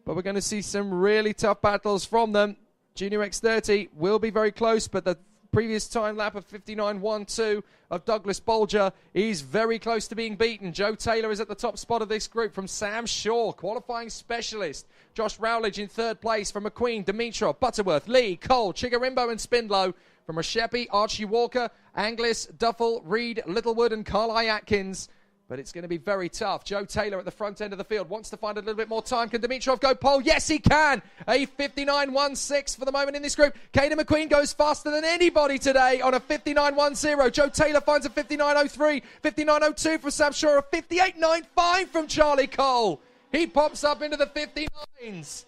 But we're going to see some really tough battles from them. Junior X30 will be very close, but the previous time lap of 59.12 of Douglas Bolger is very close to being beaten. Joe Taylor is at the top spot of this group from Sam Shaw, qualifying specialist. Josh Rowledge in third place from McQueen, Dimitrov, Butterworth, Lee, Cole, Chigarimbo and Spindlow. From Rashepi, Archie Walker, Anglis, Duffel, Reed, Littlewood and Carly Atkins. But it's going to be very tough. Joe Taylor at the front end of the field wants to find a little bit more time. Can Dimitrov go pole? Yes, he can. A 59.16 for the moment in this group. Caden McQueen goes faster than anybody today on a 59.10. Joe Taylor finds a 59.03. 59.02 from Sam Shaw. A 58.95 from Charlie Cole. He pops up into the 59s.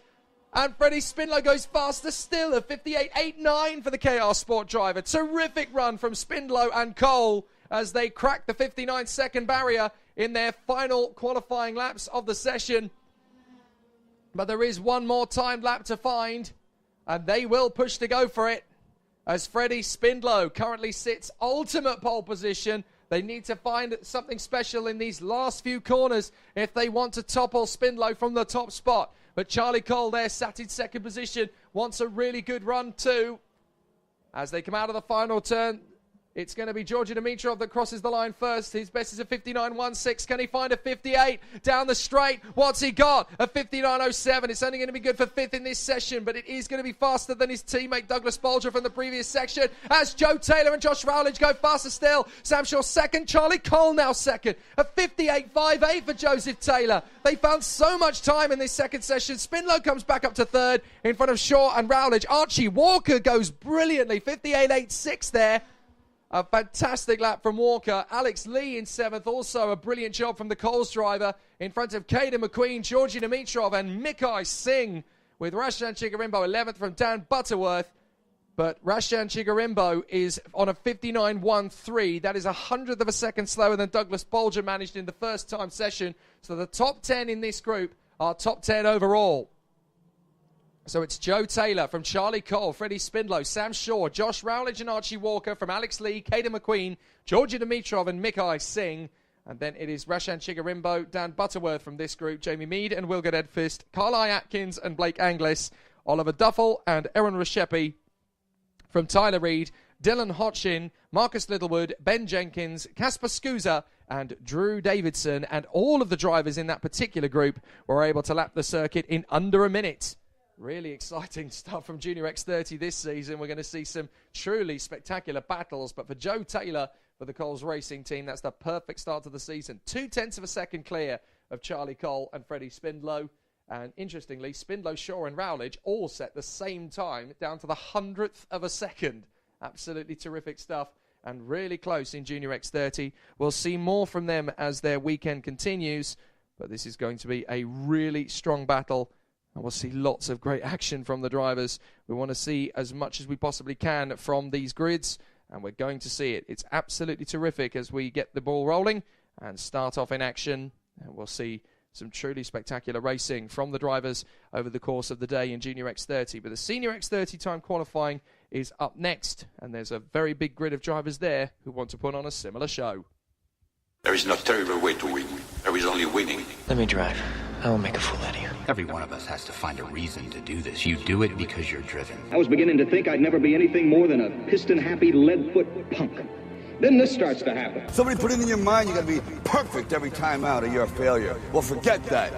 And Freddie Spindlow goes faster still, a 58.89 for the KR Sport driver. Terrific run from Spindlow and Cole as they crack the 59-second barrier in their final qualifying laps of the session. But there is one more timed lap to find, and they will push to go for it as Freddie Spindlow currently sits ultimate pole position. They need to find something special in these last few corners if they want to topple Spindlow from the top spot. But Charlie Cole there sat in second position, wants a really good run too. As they come out of the final turn, it's going to be Georgi Dimitrov that crosses the line first. His best is a 59.16. Can he find a 58 down the straight? What's he got? A 59.07. It's only going to be good for fifth in this session, but it is going to be faster than his teammate Douglas Bolger from the previous section. As Joe Taylor and Josh Rowledge go faster still. Sam Shaw second. Charlie Cole now second. A 58.58 for Joseph Taylor. They found so much time in this second session. Spindlow comes back up to third in front of Shaw and Rowledge. Archie Walker goes brilliantly. 58.86 there. A fantastic lap from Walker. Alex Lee in seventh. Also a brilliant job from the Coles driver in front of Caden McQueen, Georgi Dimitrov and Mikai Singh with Rashan Chigarimbo 11th from Dan Butterworth. But Rashan Chigarimbo is on a 59.13. That is 100th of a second slower than Douglas Bolger managed in the first time session. So the top 10 in this group are top 10 overall. So it's Joe Taylor from Charlie Cole, Freddie Spindlow, Sam Shaw, Josh Rowledge and Archie Walker from Alex Lee, Caden McQueen, Georgi Dimitrov and Mikai Singh. And then it is Rashan Chigarimbo, Dan Butterworth from this group, Jamie Mead and Wilgard Edfist, Carly Atkins and Blake Anglis, Oliver Duffel and Aaron Rashepi from Tyler Reed, Dylan Hotchin, Marcus Littlewood, Ben Jenkins, Casper Scusa and Drew Davidson. And all of the drivers in that particular group were able to lap the circuit in under a minute. Really exciting stuff from Junior X30 this season. We're going to see some truly spectacular battles. But for Joe Taylor, for the Coles Racing team, that's the perfect start to the season. 0.2 of a second clear of Charlie Cole and Freddie Spindlow. And interestingly, Spindlow, Shaw and Rowledge all set the same time down to the 100th of a second. Absolutely terrific stuff and really close in Junior X30. We'll see more from them as their weekend continues. But this is going to be a really strong battle. And we'll see lots of great action from the drivers. We want to see as much as we possibly can from these grids, and we're going to see it. It's absolutely terrific as we get the ball rolling and start off in action. And we'll see some truly spectacular racing from the drivers over the course of the day in Junior X30. But the Senior X30 time qualifying is up next, and there's a very big grid of drivers there who want to put on a similar show. There is no terrible way to win. There is only winning. Let me drive. I will make a fool out of you. Every one of us has to find a reason to do this. You do it because you're driven. I was beginning to think I'd never be anything more than a piston-happy lead-foot punk. Then this starts to happen. Somebody put it in your mind you gotta be perfect every time out or you're a failure. Well, forget that.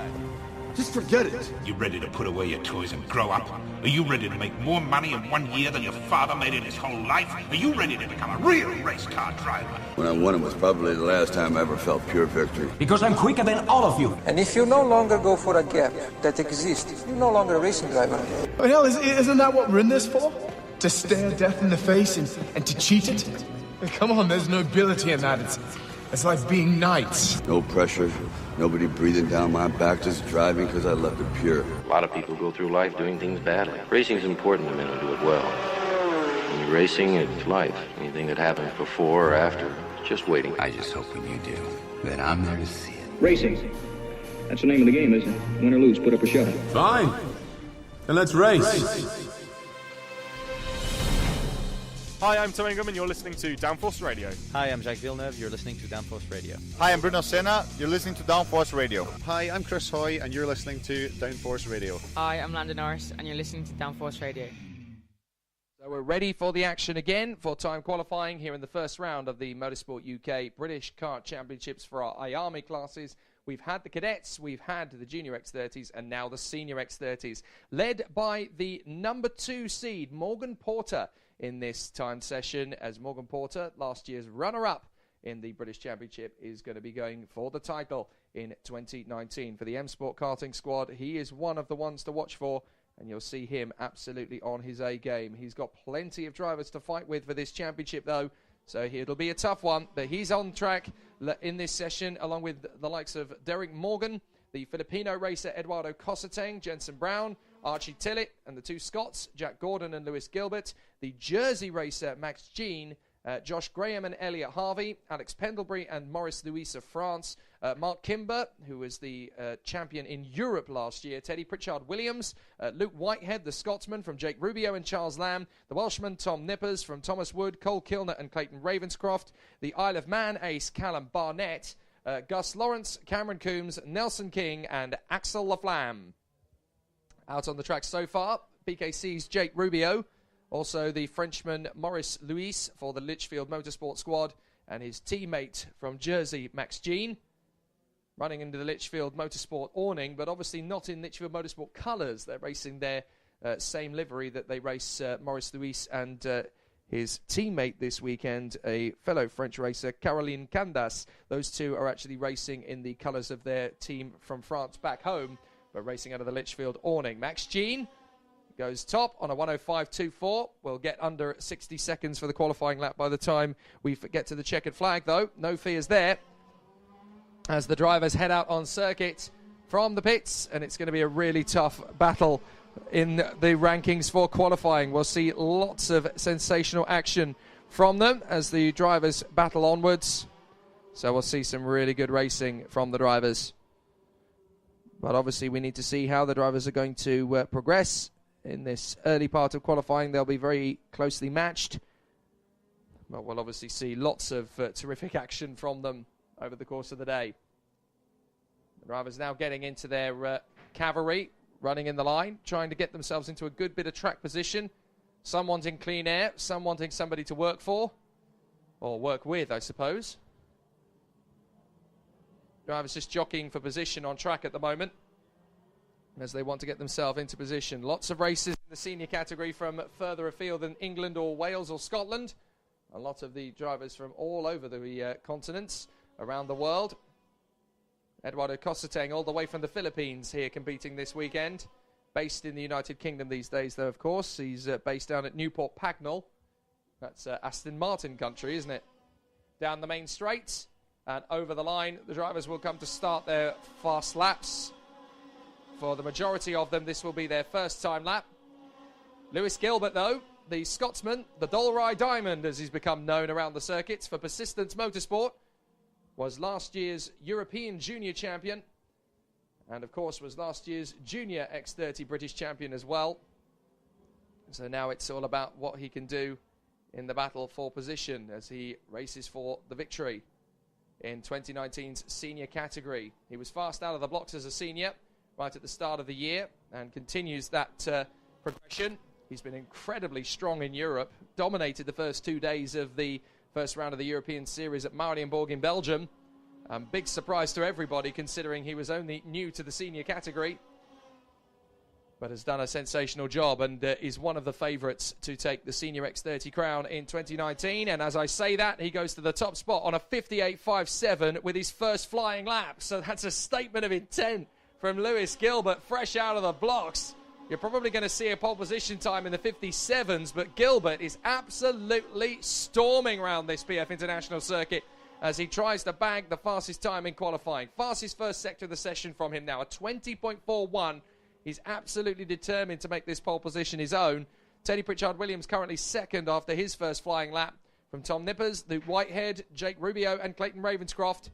Just forget it. You ready to put away your toys and grow up? Are you ready to make more money in 1 year than your father made in his whole life? Are you ready to become a real race car driver? When I won it was probably the last time I ever felt pure victory. Because I'm quicker than all of you. And if you no longer go for a gap that exists, you're no longer a racing driver. I mean, hell, isn't that what we're in this for? To stare death in the face and to cheat it? Come on, there's nobility in that. It's like being knights. No pressure, nobody breathing down my back, just driving because I left it pure. A lot of people go through life doing things badly. Racing's important to men who do it well. When you're racing, it's life. Anything that happens before or after, it's just waiting. I just hope when you do, that I'm there to see it. Racing. That's the name of the game, isn't it? Win or lose, put up or shut up. Fine. Then let's race. Hi, I'm Tom Ingham and you're listening to Downforce Radio. Hi, I'm Jake Villeneuve. You're listening to Downforce Radio. Hi, I'm Bruno Senna. You're listening to Downforce Radio. Hi, I'm Chris Hoy, and you're listening to Downforce Radio. Hi, I'm Landon Norris, and you're listening to Downforce Radio. So we're ready for the action again for time qualifying here in the first round of the Motorsport UK British Kart Championships for our IAME classes. We've had the cadets, we've had the junior X30s, and now the senior X30s, led by the number 2 seed, Morgan Porter, in this time session, as Morgan Porter, last year's runner-up in the British Championship, is going to be going for the title in 2019. For the M Sport karting squad, he is one of the ones to watch for, and you'll see him absolutely on his A game. He's got plenty of drivers to fight with for this championship, though, so it'll be a tough one, but he's on track in this session, along with the likes of Derek Morgan, the Filipino racer Eduardo Cosseteng, Jensen Brown, Archie Tillett, and the 2 Scots, Jack Gordon and Lewis Gilbert, the Jersey racer Max Jean, Josh Graham and Elliot Harvey, Alex Pendlebury and Maurice Louis of France, Mark Kimber, who was the champion in Europe last year, Teddy Pritchard-Williams, Luke Whitehead, the Scotsman from Jake Rubio and Charles Lamb, the Welshman Tom Nippers from Thomas Wood, Cole Kilner and Clayton Ravenscroft, the Isle of Man ace Callum Barnett, Gus Lawrence, Cameron Coombs, Nelson King and Axel Laflamme. Out on the track so far, PKC's Jake Rubio, also the Frenchman Maurice Louis for the Litchfield Motorsport squad, and his teammate from Jersey, Max Jean, running into the Litchfield Motorsport awning, but obviously not in Litchfield Motorsport colours. They're racing their same livery that they race Maurice Louis and his teammate this weekend, a fellow French racer, Caroline Candas. Those two are actually racing in the colours of their team from France back home, but racing out of the Litchfield awning. Max Jean goes top on a 105.24. We'll get under 60 seconds for the qualifying lap by the time we get to the checkered flag, though. No fears there, as the drivers head out on circuit from the pits, and it's going to be a really tough battle in the rankings for qualifying. We'll see lots of sensational action from them as the drivers battle onwards. So we'll see some really good racing from the drivers. But obviously we need to see how the drivers are going to progress in this early part of qualifying. They'll be very closely matched. But we'll obviously see lots of terrific action from them over the course of the day. The drivers now getting into their cavalry, running in the line, trying to get themselves into a good bit of track position. Some wanting clean air, some wanting somebody to work for, or work with, I suppose. Drivers just jockeying for position on track at the moment as they want to get themselves into position. Lots of races in the senior category from further afield than England or Wales or Scotland. A lot of the drivers from all over the continents around the world. Eduardo Cosseteng all the way from the Philippines here competing this weekend. Based in the United Kingdom these days, though, of course. He's based down at Newport Pagnell. That's Aston Martin country, isn't it? Down the main straight and over the line. The drivers will come to start their fast laps. For the majority of them, this will be their first time lap. Lewis Gilbert, though, the Scotsman, the Dolrye Diamond, as he's become known around the circuits for Persistence Motorsport, was last year's European Junior Champion, and of course was last year's Junior X30 British Champion as well. So now it's all about what he can do in the battle for position as he races for the victory in 2019's senior category. He was fast out of the blocks as a senior right at the start of the year and continues that progression. He's been incredibly strong in Europe, dominated the first 2 days of the first round of the European Series at Marienborg in Belgium. Big surprise to everybody considering he was only new to the senior category, but has done a sensational job and is one of the favourites to take the Senior X30 crown in 2019. And as I say that, he goes to the top spot on a 58.57 with his first flying lap. So that's a statement of intent from Lewis Gilbert, fresh out of the blocks. You're probably going to see a pole position time in the 57s, but Gilbert is absolutely storming around this PF International circuit as he tries to bag the fastest time in qualifying. Fastest first sector of the session from him now, a 20.41. He's absolutely determined to make this pole position his own. Teddy Pritchard-Williams currently second after his first flying lap from Tom Nippers, Luke Whitehead, Jake Rubio and Clayton Ravenscroft.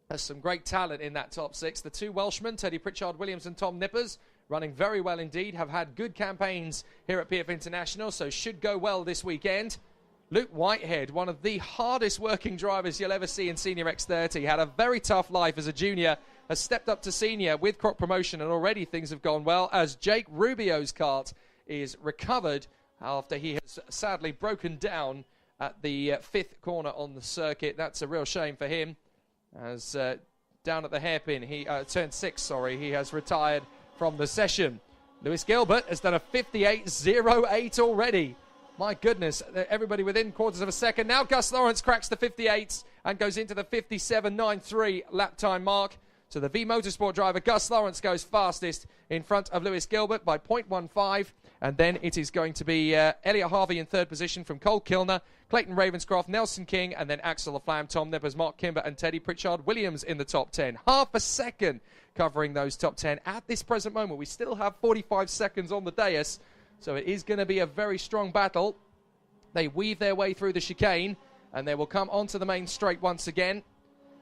There's some great talent in that top six. The two Welshmen, Teddy Pritchard-Williams and Tom Nippers, running very well indeed, have had good campaigns here at PF International, so should go well this weekend. Luke Whitehead, one of the hardest working drivers you'll ever see in Senior X30, had a very tough life as a junior, has stepped up to senior with crop promotion, and already things have gone well as Jake Rubio's kart is recovered after he has sadly broken down at the fifth corner on the circuit. That's a real shame for him, as down at the hairpin, turn 6, he has retired from the session. Lewis Gilbert has done a 58.08 already. My goodness, everybody within quarters of a second. Now Gus Lawrence cracks the 58s and goes into the 57.93 lap time mark. So the V Motorsport driver, Gus Lawrence, goes fastest in front of Lewis Gilbert by 0.15. And then it is going to be Elliot Harvey in third position from Cole Kilner, Clayton Ravenscroft, Nelson King, and then Axel Laflamme, Tom Nippers, Mark Kimber, and Teddy Pritchard-Williams in the top 10. Half a second covering those top 10 at this present moment. We still have 45 seconds on the dais, so it is going to be a very strong battle. They weave their way through the chicane, and they will come onto the main straight once again.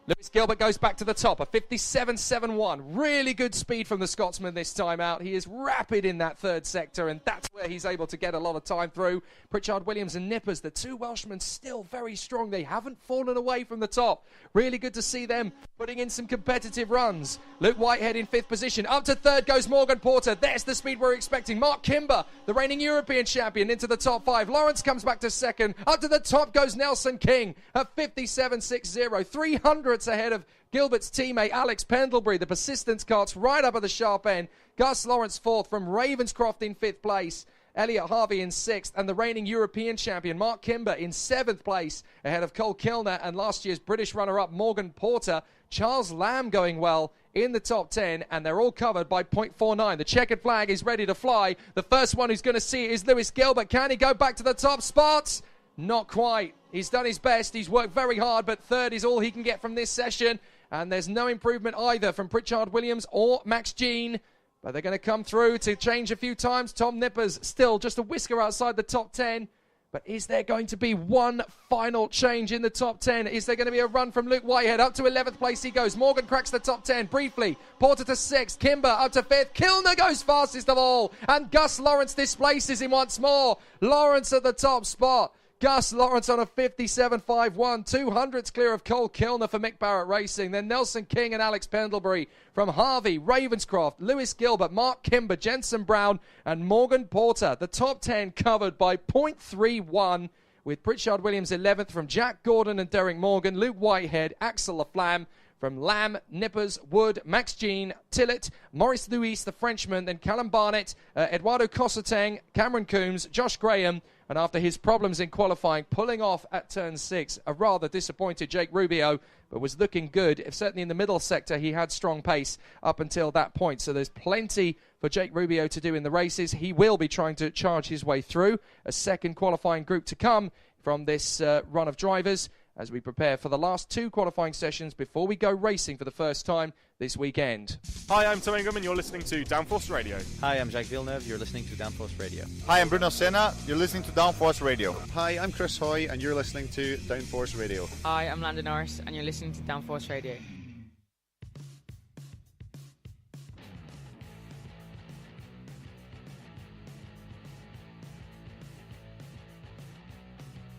Lewis Gilbert goes back to the top, a 57.71. Really good speed from the Scotsman this time out. He is rapid in that third sector, and that's where he's able to get a lot of time through. Pritchard Williams and Nippers, the two Welshmen, still very strong. They haven't fallen away from the top. Really good to see them putting in some competitive runs. Luke Whitehead in fifth position. Up to third goes Morgan Porter. There's the speed we're expecting. Mark Kimber, the reigning European champion, into the top 5. Lawrence comes back to second. Up to the top goes Nelson King at 57.60. 300 ahead of Gilbert's teammate Alex Pendlebury. The Persistence karts right up at the sharp end. Gus Lawrence fourth from Ravenscroft in fifth place. Elliot Harvey in sixth, and the reigning European champion Mark Kimber in seventh place ahead of Cole Kilner and last year's British runner-up Morgan Porter. Charles Lamb going well in the top 10, and they're all covered by 0.49. The checkered flag is ready to fly. The first one who's going to see it is Lewis Gilbert. Can he go back to the top spots? Not quite. He's done his best. He's worked very hard, but third is all he can get from this session. And there's no improvement either from Pritchard Williams or Max Jean. But they're going to come through to change a few times. Tom Nippers still just a whisker outside the top 10. But is there going to be one final change in the top 10? Is there going to be a run from Luke Whitehead? Up to 11th place he goes. Morgan cracks the top 10 briefly. Porter to 6th. Kimber up to 5th. Kilner goes fastest of all. And Gus Lawrence displaces him once more. Lawrence at the top spot. Gus Lawrence on a 57.51, 200ths clear of Cole Kilner for Mick Barrett Racing. Then Nelson King and Alex Pendlebury from Harvey, Ravenscroft, Lewis Gilbert, Mark Kimber, Jensen Brown, and Morgan Porter. The top 10 covered by 0.31, with Pritchard Williams 11th from Jack Gordon and Derek Morgan, Luke Whitehead, Axel Laflamme, from Lamb, Nippers, Wood, Max Jean, Tillett, Maurice Luis, the Frenchman, then Callum Barnett, Eduardo Cosseteng, Cameron Coombs, Josh Graham, and after his problems in qualifying, pulling off at turn 6, a rather disappointed Jake Rubio, but was looking good. Certainly in the middle sector, he had strong pace up until that point. So there's plenty for Jake Rubio to do in the races. He will be trying to charge his way through. A second qualifying group to come from this run of drivers as we prepare for the last two qualifying sessions before we go racing for the first time this weekend. Hi, I'm Tom Ingham and you're listening to Downforce Radio. Hi, I'm Jake Villeneuve. You're listening to Downforce Radio. Hi, I'm Bruno Senna. You're listening to Downforce Radio. Hi, I'm Chris Hoy, and you're listening to Downforce Radio. Hi, I'm Landon Norris, and you're listening to Downforce Radio.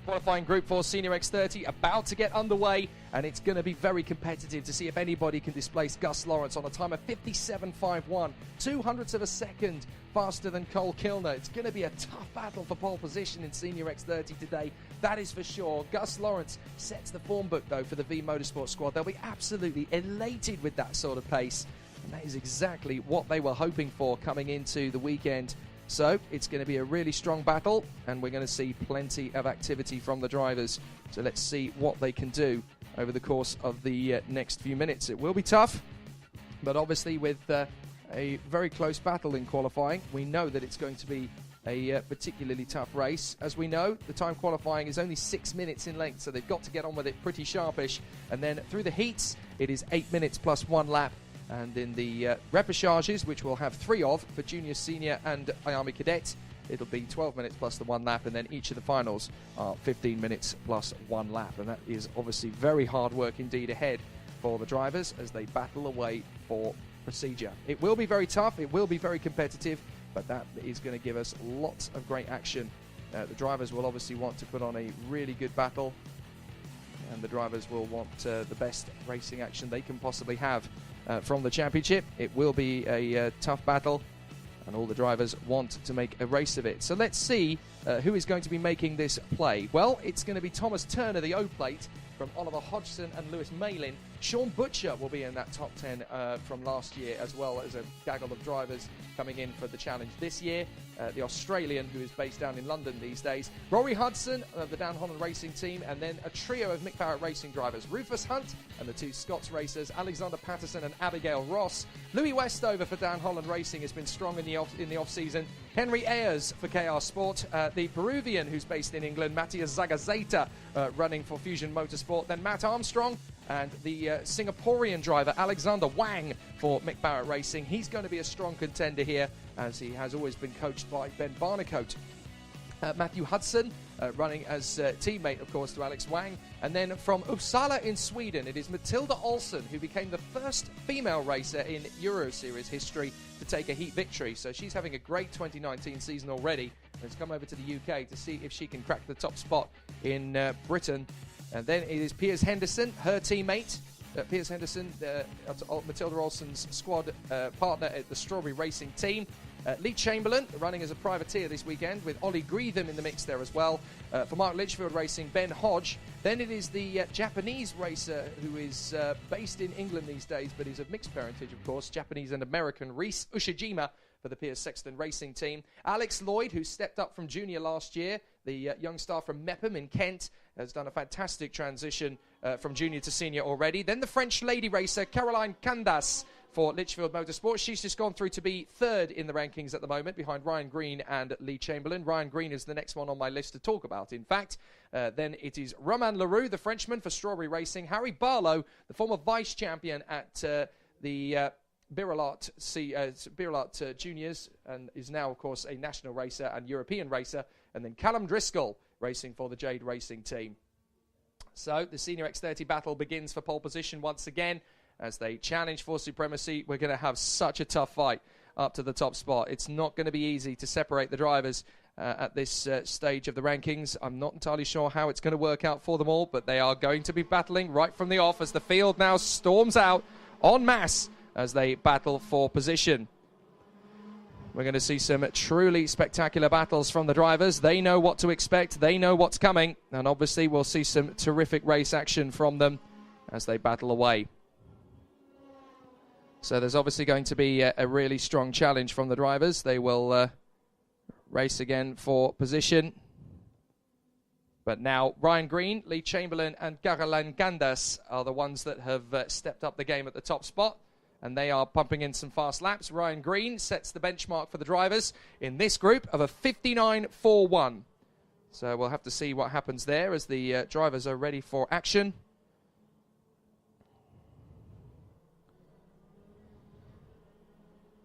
Qualifying Group 4 Senior X30 about to get underway, and it's going to be very competitive to see if anybody can displace Gus Lawrence on a time of 57.51, 200ths of a second faster than Cole Kilner. It's going to be a tough battle for pole position in Senior X30 today, that is for sure. Gus Lawrence sets the form book, though, for the V Motorsport squad. They'll be absolutely elated with that sort of pace, and that is exactly what they were hoping for coming into the weekend. So it's going to be a really strong battle, and we're going to see plenty of activity from the drivers. So let's see what they can do over the course of the next few minutes. It will be tough, but obviously with a very close battle in qualifying, we know that it's going to be a particularly tough race. As we know, the time qualifying is only 6 minutes in length, so they've got to get on with it pretty sharpish. And then through the heats, it is 8 minutes plus 1 lap. And in the repêchages, which we'll have 3 of for junior, senior and IAME cadet, it'll be 12 minutes plus the 1 lap, and then each of the finals are 15 minutes plus 1 lap. And that is obviously very hard work indeed ahead for the drivers as they battle away for procedure. It will be very tough, it will be very competitive, but that is going to give us lots of great action. The drivers will obviously want to put on a really good battle, and the drivers will want the best racing action they can possibly have from the championship. It will be a tough battle, and all the drivers want to make a race of it. So let's see who is going to be making this play. Well, it's going to be Thomas Turner, the O-plate, from Oliver Hodgson and Lewis Malin. Sean Butcher will be in that top 10 from last year, as well as a gaggle of drivers coming in for the challenge this year. The Australian, who is based down in London these days, Rory Hudson of the Dan Holland Racing team, and then a trio of Mick Barrett Racing drivers, Rufus Hunt and the two Scots racers, Alexander Patterson and Abigail Ross. Louis Westover for Dan Holland Racing has been strong in the off-season. Henry Ayers for KR Sport, the Peruvian who's based in England, Matthias Zagazeta, running for Fusion Motorsport, then Matt Armstrong, and the Singaporean driver Alexander Wang for Mick Barrett Racing. He's going to be a strong contender here, as he has always been coached by Ben Barnicoat. Matthew Hudson running as teammate, of course, to Alex Wang. And then from Uppsala in Sweden, it is Matilda Olsson, who became the first female racer in Euro Series history to take a heat victory. So she's having a great 2019 season already, and has come over to the UK to see if she can crack the top spot in Britain. And then it is Piers Henderson, her teammate. Piers Henderson, Matilda Olsson's squad partner at the Strawberry Racing team. Lee Chamberlain running as a privateer this weekend, with Ollie Greetham in the mix there as well. For Mark Litchfield Racing, Ben Hodge. Then it is the Japanese racer who is based in England these days, but is of mixed parentage, of course, Japanese and American, Reese Ushijima for the Piers Sexton Racing team. Alex Lloyd, who stepped up from junior last year, the young star from Mepham in Kent, has done a fantastic transition from junior to senior already. Then the French lady racer, Caroline Candas, for Litchfield Motorsport. She's just gone through to be third in the rankings at the moment, behind Ryan Green and Lee Chamberlain. Ryan Green is the next one on my list to talk about, in fact. Then it is Romain Leroux, the Frenchman, for Strawberry Racing. Harry Barlow, the former vice champion at the Birolart Juniors, and is now, of course, a national racer and European racer. And then Callum Driscoll, racing for the Jade Racing team. So the Senior X30 battle begins for pole position once again, as they challenge for supremacy. We're going to have such a tough fight up to the top spot. It's not going to be easy to separate the drivers at this stage of the rankings. I'm not entirely sure how it's going to work out for them all, but they are going to be battling right from the off as the field now storms out en masse as they battle for position. We're going to see some truly spectacular battles from the drivers. They know what to expect. They know what's coming. And obviously we'll see some terrific race action from them as they battle away. So there's obviously going to be a really strong challenge from the drivers. They will race again for position. But now Ryan Green, Lee Chamberlain and Caroline Candas are the ones that have stepped up the game at the top spot. And they are pumping in some fast laps. Ryan Green sets the benchmark for the drivers in this group of a 59.41. So we'll have to see what happens there as the drivers are ready for action.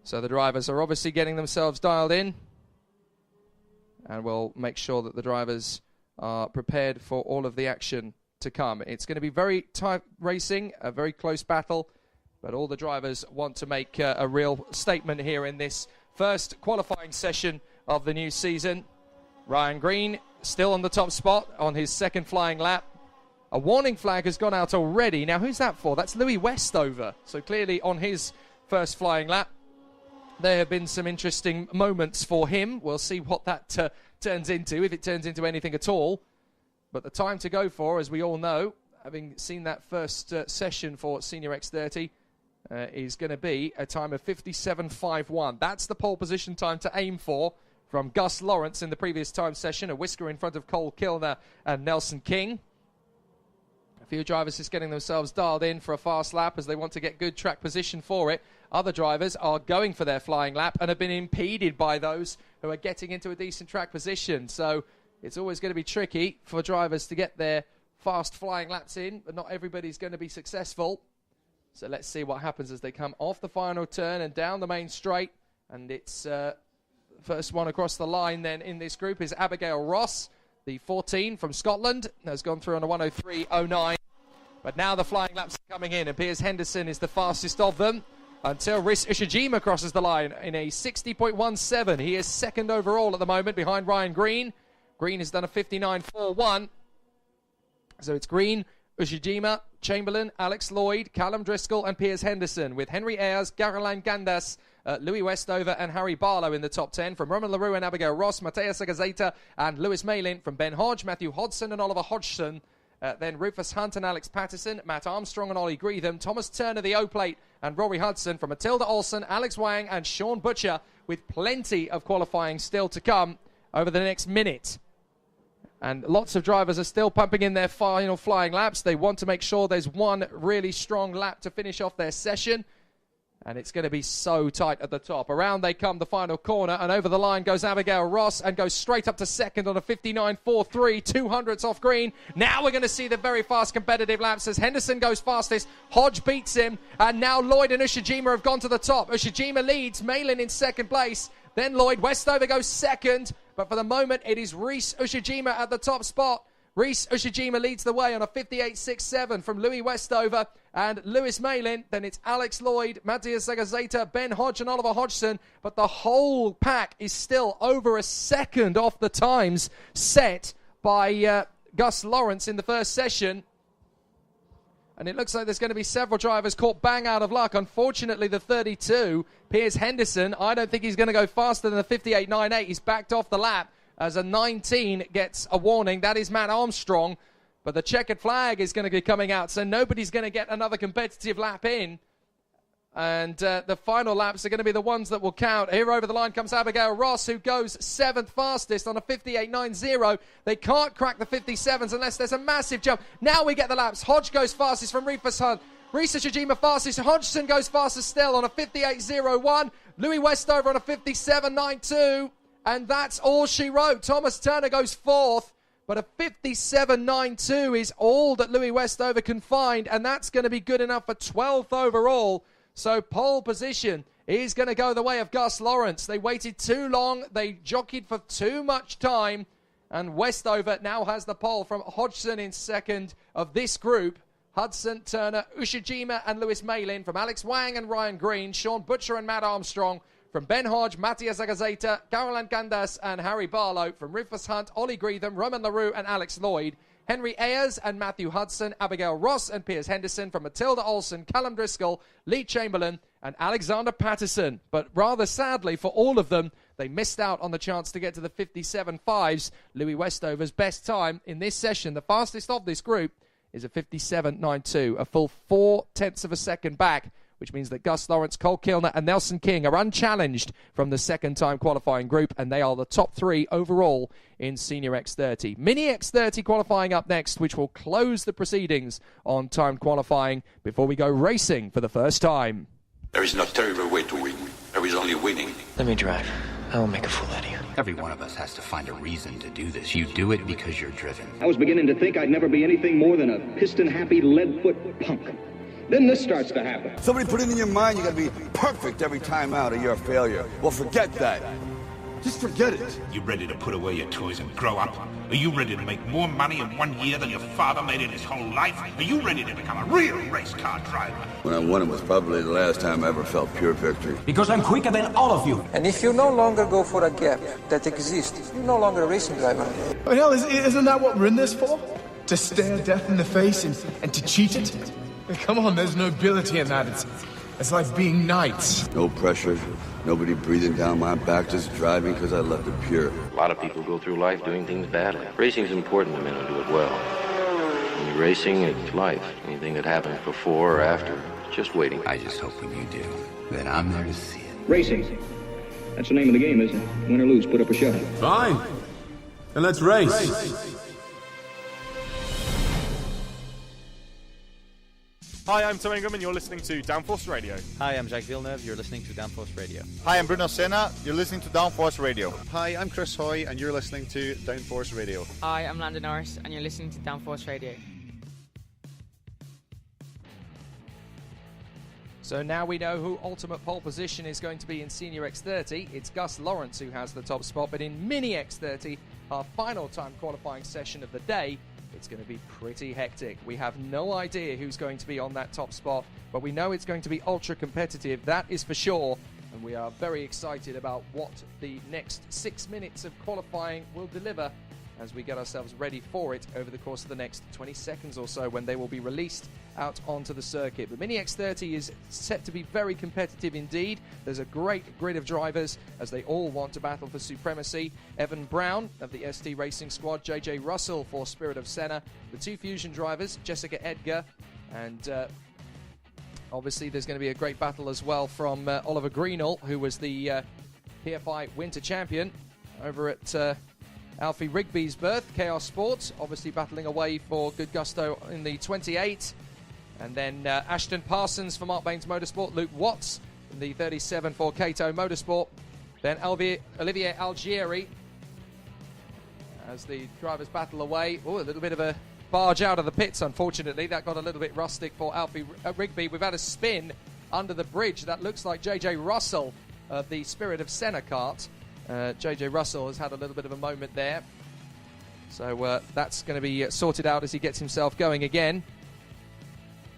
So the drivers are obviously getting themselves dialed in. And we'll make sure that the drivers are prepared for all of the action to come. It's going to be very tight racing, a very close battle. But all the drivers want to make a real statement here in this first qualifying session of the new season. Ryan Green still on the top spot on his second flying lap. A warning flag has gone out already. Now, who's that for? That's Louis Westover. So clearly on his first flying lap, there have been some interesting moments for him. We'll see what that turns into, if it turns into anything at all. But the time to go for, as we all know, having seen that first session for Senior X30, is going to be a time of 57.51. That's the pole position time to aim for from Gus Lawrence in the previous time session, a whisker in front of Cole Kilner and Nelson King. A few drivers just getting themselves dialed in for a fast lap as they want to get good track position for it. Other drivers are going for their flying lap and have been impeded by those who are getting into a decent track position. So it's always going to be tricky for drivers to get their fast flying laps in, but not everybody's going to be successful. So let's see what happens as they come off the final turn and down the main straight. And it's first one across the line then in this group is Abigail Ross, the 14 from Scotland, has gone through on a 1:03.09. But now the flying laps are coming in, and Piers Henderson is the fastest of them. until Rhys Ushijima crosses the line in a 60.17. He is second overall at the moment behind Ryan Green. Green has done a 59.41. So it's Green, Ushijima, Chamberlain, Alex Lloyd, Callum Driscoll and Piers Henderson, with Henry Ayres, Garolan Gandas, Louis Westover and Harry Barlow in the top 10. From Roman LaRue and Abigail Ross, Matteo Sagazeta and Lewis Malin. From Ben Hodge, Matthew Hodgson and Oliver Hodgson. Then Rufus Hunt and Alex Patterson, Matt Armstrong and Ollie Greetham, Thomas Turner, the O-Plate, and Rory Hudson. From Matilda Olsen, Alex Wang and Sean Butcher, with plenty of qualifying still to come over the next minute. And lots of drivers are still pumping in their final flying laps. They want to make sure there's one really strong lap to finish off their session. And it's going to be so tight at the top. Around they come, the final corner, and over the line goes Abigail Ross and goes straight up to second on a 59.43, 200ths off green. Now we're going to see the very fast competitive laps as Henderson goes fastest, Hodge beats him, and now Lloyd and Ushijima have gone to the top. Ushijima leads, Malin in second place, then Lloyd. Westover goes second, but for the moment it is Rhys Ushijima at the top spot. Rhys Ushijima leads the way on a 58.67 from Louis Westover and Lewis Malin. Then it's Alex Lloyd, Matthias Sagazeta, Ben Hodge and Oliver Hodgson. But the whole pack is still over a second off the times set by Gus Lawrence in the first session. And it looks like there's going to be several drivers caught bang out of luck. Unfortunately, the 32, Piers Henderson, I don't think he's going to go faster than the 58.98. He's backed off the lap as a 19 gets a warning. That is Matt Armstrong. But the checkered flag is going to be coming out, so nobody's going to get another competitive lap in. And the final laps are going to be the ones that will count. Here over the line comes Abigail Ross, who goes 7th fastest on a 58.90. They can't crack the 57s unless there's a massive jump. Now we get the laps. Hodge goes fastest from Rufus Hunt. Rhys Ushijima fastest. Hodgson goes fastest still on a 58.01. Louis Westover on a 57.92. And that's all she wrote. Thomas Turner goes 4th. But a 57.92 is all that Louis Westover can find. And that's going to be good enough for 12th overall. So pole position is going to go the way of Gus Lawrence. They waited too long. They jockeyed for too much time. And Westover now has the pole from Hodgson in second of this group. Hudson, Turner, Ushijima and Lewis Malin. From Alex Wang and Ryan Green. Sean Butcher and Matt Armstrong. From Ben Hodge, Matthias Agazeta, Garolan Gandas and Harry Barlow. From Rufus Hunt, Ollie Greetham, Roman LaRue and Alex Lloyd. Henry Ayres and Matthew Hudson, Abigail Ross and Piers Henderson. From Matilda Olsen, Callum Driscoll, Lee Chamberlain and Alexander Patterson. But rather sadly for all of them, they missed out on the chance to get to the 57.5s. Louis Westover's best time in this session, the fastest of this group, is a 57.92, a full 0.4 of a second back, which means that Gus Lawrence, Cole Kilner and Nelson King are unchallenged from the second-time qualifying group, and they are the top 3 overall in Senior X30. Mini X30 qualifying up next, which will close the proceedings on timed qualifying before we go racing for the first time. There is no terrible way to win. There is only winning. Let me drive. I will make a fool out of you. Every one of us has to find a reason to do this. You do it because you're driven. I was beginning to think I'd never be anything more than a piston-happy lead-foot punk. Then this starts to happen. Somebody put it in your mind you gotta be perfect every time out or you're a failure. Well, forget that. Just forget it. You ready to put away your toys and grow up? Are you ready to make more money in 1 year than your father made in his whole life? Are you ready to become a real race car driver? When I won it was probably the last time I ever felt pure victory. Because I'm quicker than all of you. And if you no longer go for a gap that exists, you're no longer a racing driver. But hell, isn't that what we're in this for? To stare death in the face and to cheat it? Come on, there's nobility in that. It's like being knights. No pressure, nobody breathing down my back, just driving because I left it pure. A lot of people go through life doing things badly. Racing's important to men who do it well. When you're racing, it's life. Anything that happens before or after, it's just waiting. I just hope when you do, that I'm there to see it. Racing. That's the name of the game, isn't it? Win or lose, put up a show. Fine. Then let's race. Hi, I'm Tom Ingram and you're listening to Downforce Radio. Hi, I'm Jake Villeneuve. You're listening to Downforce Radio. Hi, I'm Bruno Senna. You're listening to Downforce Radio. Hi, I'm Chris Hoy, and you're listening to Downforce Radio. Hi, I'm Landon Norris, and you're listening to Downforce Radio. So now we know who ultimate pole position is going to be in Senior X30. It's Gus Lawrence who has the top spot, but in Mini X30, our final time qualifying session of the day, it's going to be pretty hectic. We have no idea who's going to be on that top spot, but we know it's going to be ultra competitive, that is for sure. And we are very excited about what the next 6 minutes of qualifying will deliver as we get ourselves ready for it over the course of the next 20 seconds or so when they will be released out onto the circuit. The Mini X30 is set to be very competitive indeed. There's a great grid of drivers as they all want to battle for supremacy. Evan Brown of the ST Racing Squad, JJ Russell for Spirit of Senna, the two Fusion drivers, Jessica Edgar, and obviously there's going to be a great battle as well from Oliver Greenall, who was the PFI Winter Champion over at Alfie Rigby's berth, Chaos Sports, obviously battling away for good gusto in the 28. And then Ashton Parsons for Mark Baines Motorsport, Luke Watts in the 37 for Kato Motorsport. Then Olivier Algieri as the drivers battle away. Oh, a little bit of a barge out of the pits, unfortunately. That got a little bit rustic for Alfie Rigby. We've had a spin under the bridge. That looks like JJ Russell of the Spirit of Senna kart. JJ Russell has had a little bit of a moment there. So that's going to be sorted out as he gets himself going again.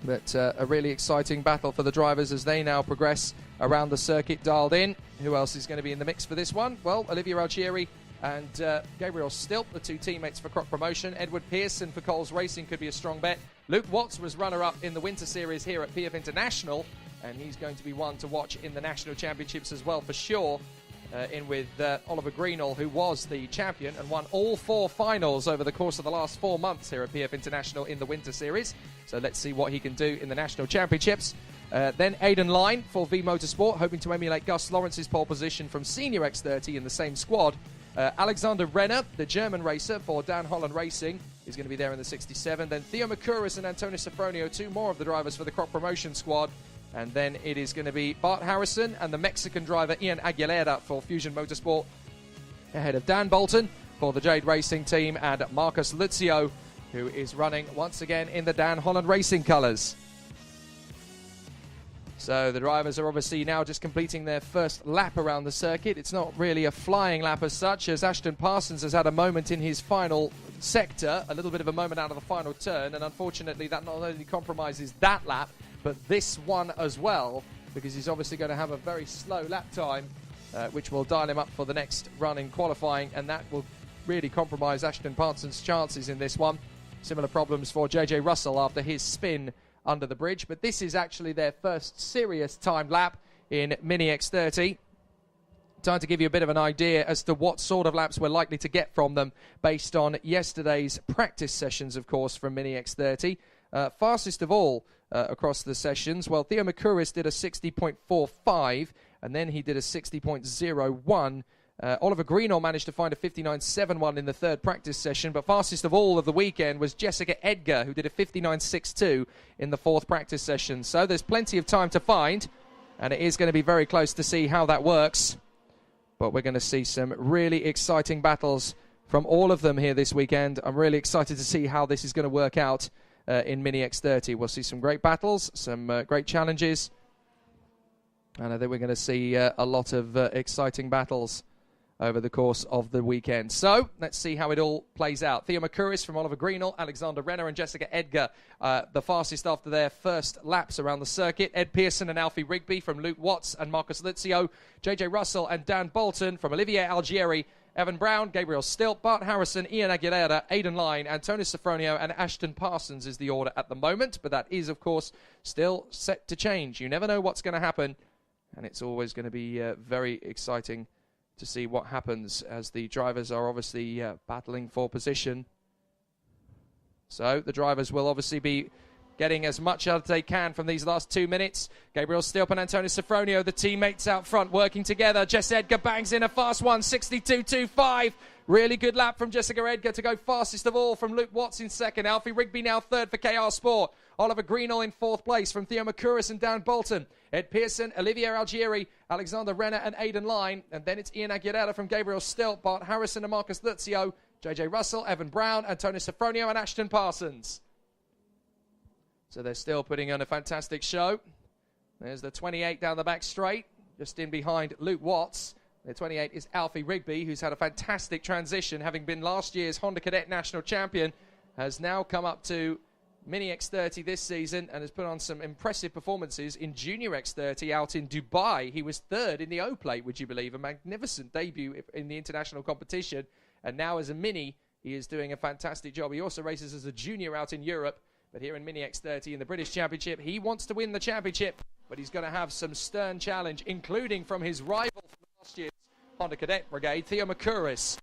But a really exciting battle for the drivers as they now progress around the circuit dialed in. Who else is going to be in the mix for this one? Well, Olivier Algieri and Gabriel Stilt, the two teammates for Croc Promotion. Edward Pearson for Coles Racing could be a strong bet. Luke Watts was runner-up in the Winter Series here at PF International, and he's going to be one to watch in the National Championships as well for sure. In with Oliver Greenall, who was the champion and won all 4 finals over the course of the last 4 months here at PF International in the Winter Series. So let's see what he can do in the National Championships. Then Aidan Line for V Motorsport, hoping to emulate Gus Lawrence's pole position from Senior X30 in the same squad. Alexander Renner, the German racer for Dan Holland Racing, is going to be there in the 67. Then Theo Makuris and Antonio Sofronio, 2 more of the drivers for the Croc Promotion squad. And then it is going to be Bart Harrison and the Mexican driver Ian Aguilera for Fusion Motorsport, ahead of Dan Bolton for the Jade Racing team and Marcus Luzio, who is running once again in the Dan Holland Racing colours. So the drivers are obviously now just completing their first lap around the circuit. It's not really a flying lap as such, as Ashton Parsons has had a moment in his final sector, a little bit of a moment out of the final turn, and unfortunately that not only compromises that lap, but this one as well, because he's obviously going to have a very slow lap time, which will dial him up for the next run in qualifying, and that will really compromise Ashton Parsons' chances in this one. Similar problems for JJ Russell after his spin under the bridge, but this is actually their first serious timed lap in Mini X30. Time to give you a bit of an idea as to what sort of laps we're likely to get from them based on yesterday's practice sessions, of course, from Mini X30. Fastest of all across the sessions, well, Theo Makuris did a 60.45, and then he did a 60.01. Oliver Greenall managed to find a 59.71 in the third practice session, but fastest of all of the weekend was Jessica Edgar, who did a 59.62 in the fourth practice session. So there's plenty of time to find, and it is going to be very close to see how that works. But we're going to see some really exciting battles from all of them here this weekend. I'm really excited to see how this is going to work out in Mini X30. We'll see some great battles, some great challenges, and I think we're going to see a lot of exciting battles over the course of the weekend. So let's see how it all plays out. Theo Makuris from Oliver Greenall, Alexander Renner and Jessica Edgar, the fastest after their first laps around the circuit. Ed Pearson and Alfie Rigby from Luke Watts and Marcus Luzio, JJ Russell and Dan Bolton from Olivier Algieri, Evan Brown, Gabriel Stilt, Bart Harrison, Ian Aguilera, Aidan Line, Antonio Sofronio and Ashton Parsons is the order at the moment, but that is, of course, still set to change. You never know what's going to happen, and it's always going to be very exciting to see what happens as the drivers are obviously battling for position. So the drivers will obviously be getting as much as they can from these last 2 minutes. Gabriel Stilp and Antonio Sofronio, the teammates out front, working together. Jess Edgar bangs in a fast one, 62.25. Really good lap from Jessica Edgar to go fastest of all from Luke Watts in second. Alfie Rigby now third for KR Sport. Oliver Greenall in fourth place from Theo Makuris and Dan Bolton. Ed Pearson, Olivier Algieri, Alexander Renner and Aidan Line. And then it's Ian Aguilera from Gabriel Stilt, Bart Harrison and Marcus Luzio, JJ Russell, Evan Brown, Antonio Sofronio and Ashton Parsons. So they're still putting on a fantastic show. There's the 28 down the back straight, just in behind Luke Watts. The 28 is Alfie Rigby, who's had a fantastic transition, having been last year's Honda Cadet National Champion, has now come up to Mini X30 this season and has put on some impressive performances in Junior X30 out in Dubai. He was third in the O-Plate, would you believe? A magnificent debut in the international competition. And now as a Mini, he is doing a fantastic job. He also races as a junior out in Europe. But here in Mini X30 in the British Championship, he wants to win the championship. But he's going to have some stern challenge, including from his rival from last year's Honda Cadet Brigade, Theo Makuris.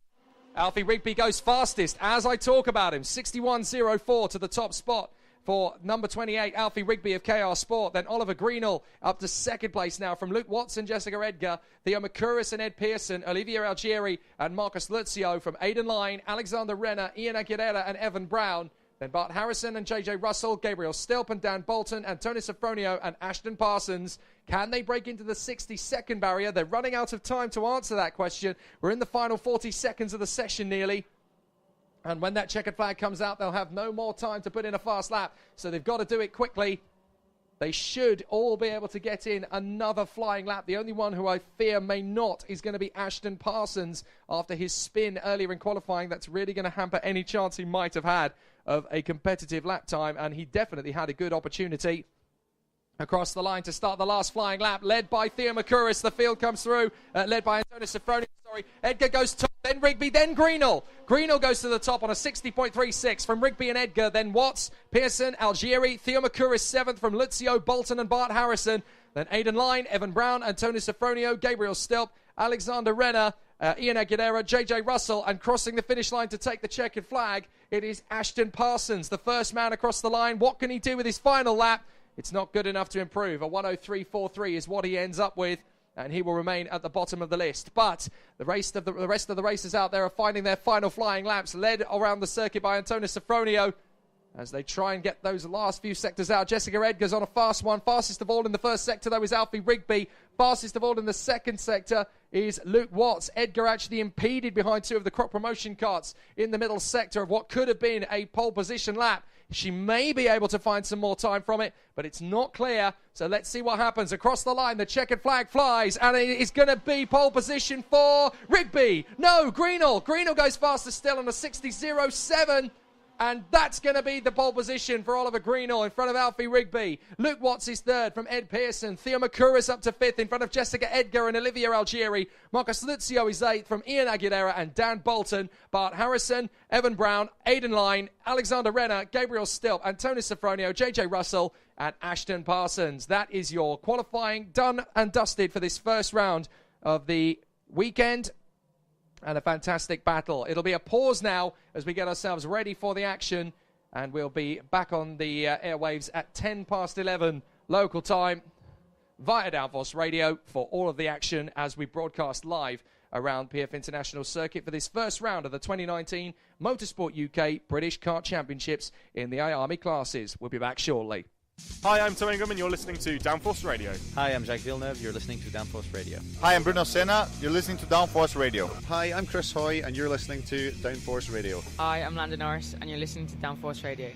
Alfie Rigby goes fastest as I talk about him. 61.04 to the top spot for number 28, Alfie Rigby of KR Sport. Then Oliver Greenall up to second place now from Luke Watson, Jessica Edgar, Theo Makuris and Ed Pearson, Olivier Algieri and Marcus Luzio from Aidan Line, Alexander Renner, Ian Aguilera and Evan Brown. Then Bart Harrison and JJ Russell, Gabriel Stilp and Dan Bolton, Antonio Sofronio and Ashton Parsons. Can they break into the 60-second barrier? They're running out of time to answer that question. We're in the final 40 seconds of the session nearly. And when that checkered flag comes out, they'll have no more time to put in a fast lap. So they've got to do it quickly. They should all be able to get in another flying lap. The only one who I fear may not is going to be Ashton Parsons after his spin earlier in qualifying. That's really going to hamper any chance he might have had of a competitive lap time. And he definitely had a good opportunity across the line to start the last flying lap, led by Theo Makuris. The field comes through, led by Antonio Sofronio. Edgar goes top, then Rigby, then Greenall. Greenall goes to the top on a 60.36 from Rigby and Edgar, then Watts, Pearson, Algieri, Theo Makuris 7th from Luzio, Bolton and Bart Harrison. Then Aidan Line, Evan Brown, Antonio Sofronio, Gabriel Stilp, Alexander Renner, Ian Aguilera, JJ Russell, and crossing the finish line to take the checkered flag, it is Ashton Parsons, the first man across the line. What can he do with his final lap? It's not good enough to improve. A 1:03.43 is what he ends up with, and he will remain at the bottom of the list. But the rest of the racers out there are finding their final flying laps, led around the circuit by Antonio Sofronio, as they try and get those last few sectors out. Jessica Edgar's on a fast one. Fastest of all in the first sector, though, is Alfie Rigby. Fastest of all in the second sector is Luke Watts. Edgar actually impeded behind two of the crop promotion carts in the middle sector of what could have been a pole position lap. She may be able to find some more time from it, but it's not clear. So let's see what happens. Across the line, the checkered flag flies, and it is going to be pole position for Rigby. No, Greenall. Greenall goes faster still on a 60.07. And that's going to be the pole position for Oliver Greenall in front of Alfie Rigby. Luke Watts is third from Ed Pearson. Theo Makuris up to fifth in front of Jessica Edgar and Olivier Algieri. Marcus Luzio is eighth from Ian Aguilera and Dan Bolton. Bart Harrison, Evan Brown, Aidan Line, Alexander Renner, Gabriel Stilp, Antonio Sofronio, JJ Russell and Ashton Parsons. That is your qualifying done and dusted for this first round of the weekend. And a fantastic battle. It'll be a pause now as we get ourselves ready for the action. And we'll be back on the airwaves at 11:10 local time via Downforce Radio for all of the action as we broadcast live around PF International Circuit for this first round of the 2019 Motorsport UK British Kart Championships in the IAME classes. We'll be back shortly. Hi, I'm Tom Ingham and you're listening to Downforce Radio. Hi, I'm Jake Villeneuve. You're listening to Downforce Radio. Hi, I'm Bruno Senna. You're listening to Downforce Radio. Hi, I'm Chris Hoy, and you're listening to Downforce Radio. Hi, I'm Landon Norris, and you're listening to Downforce Radio.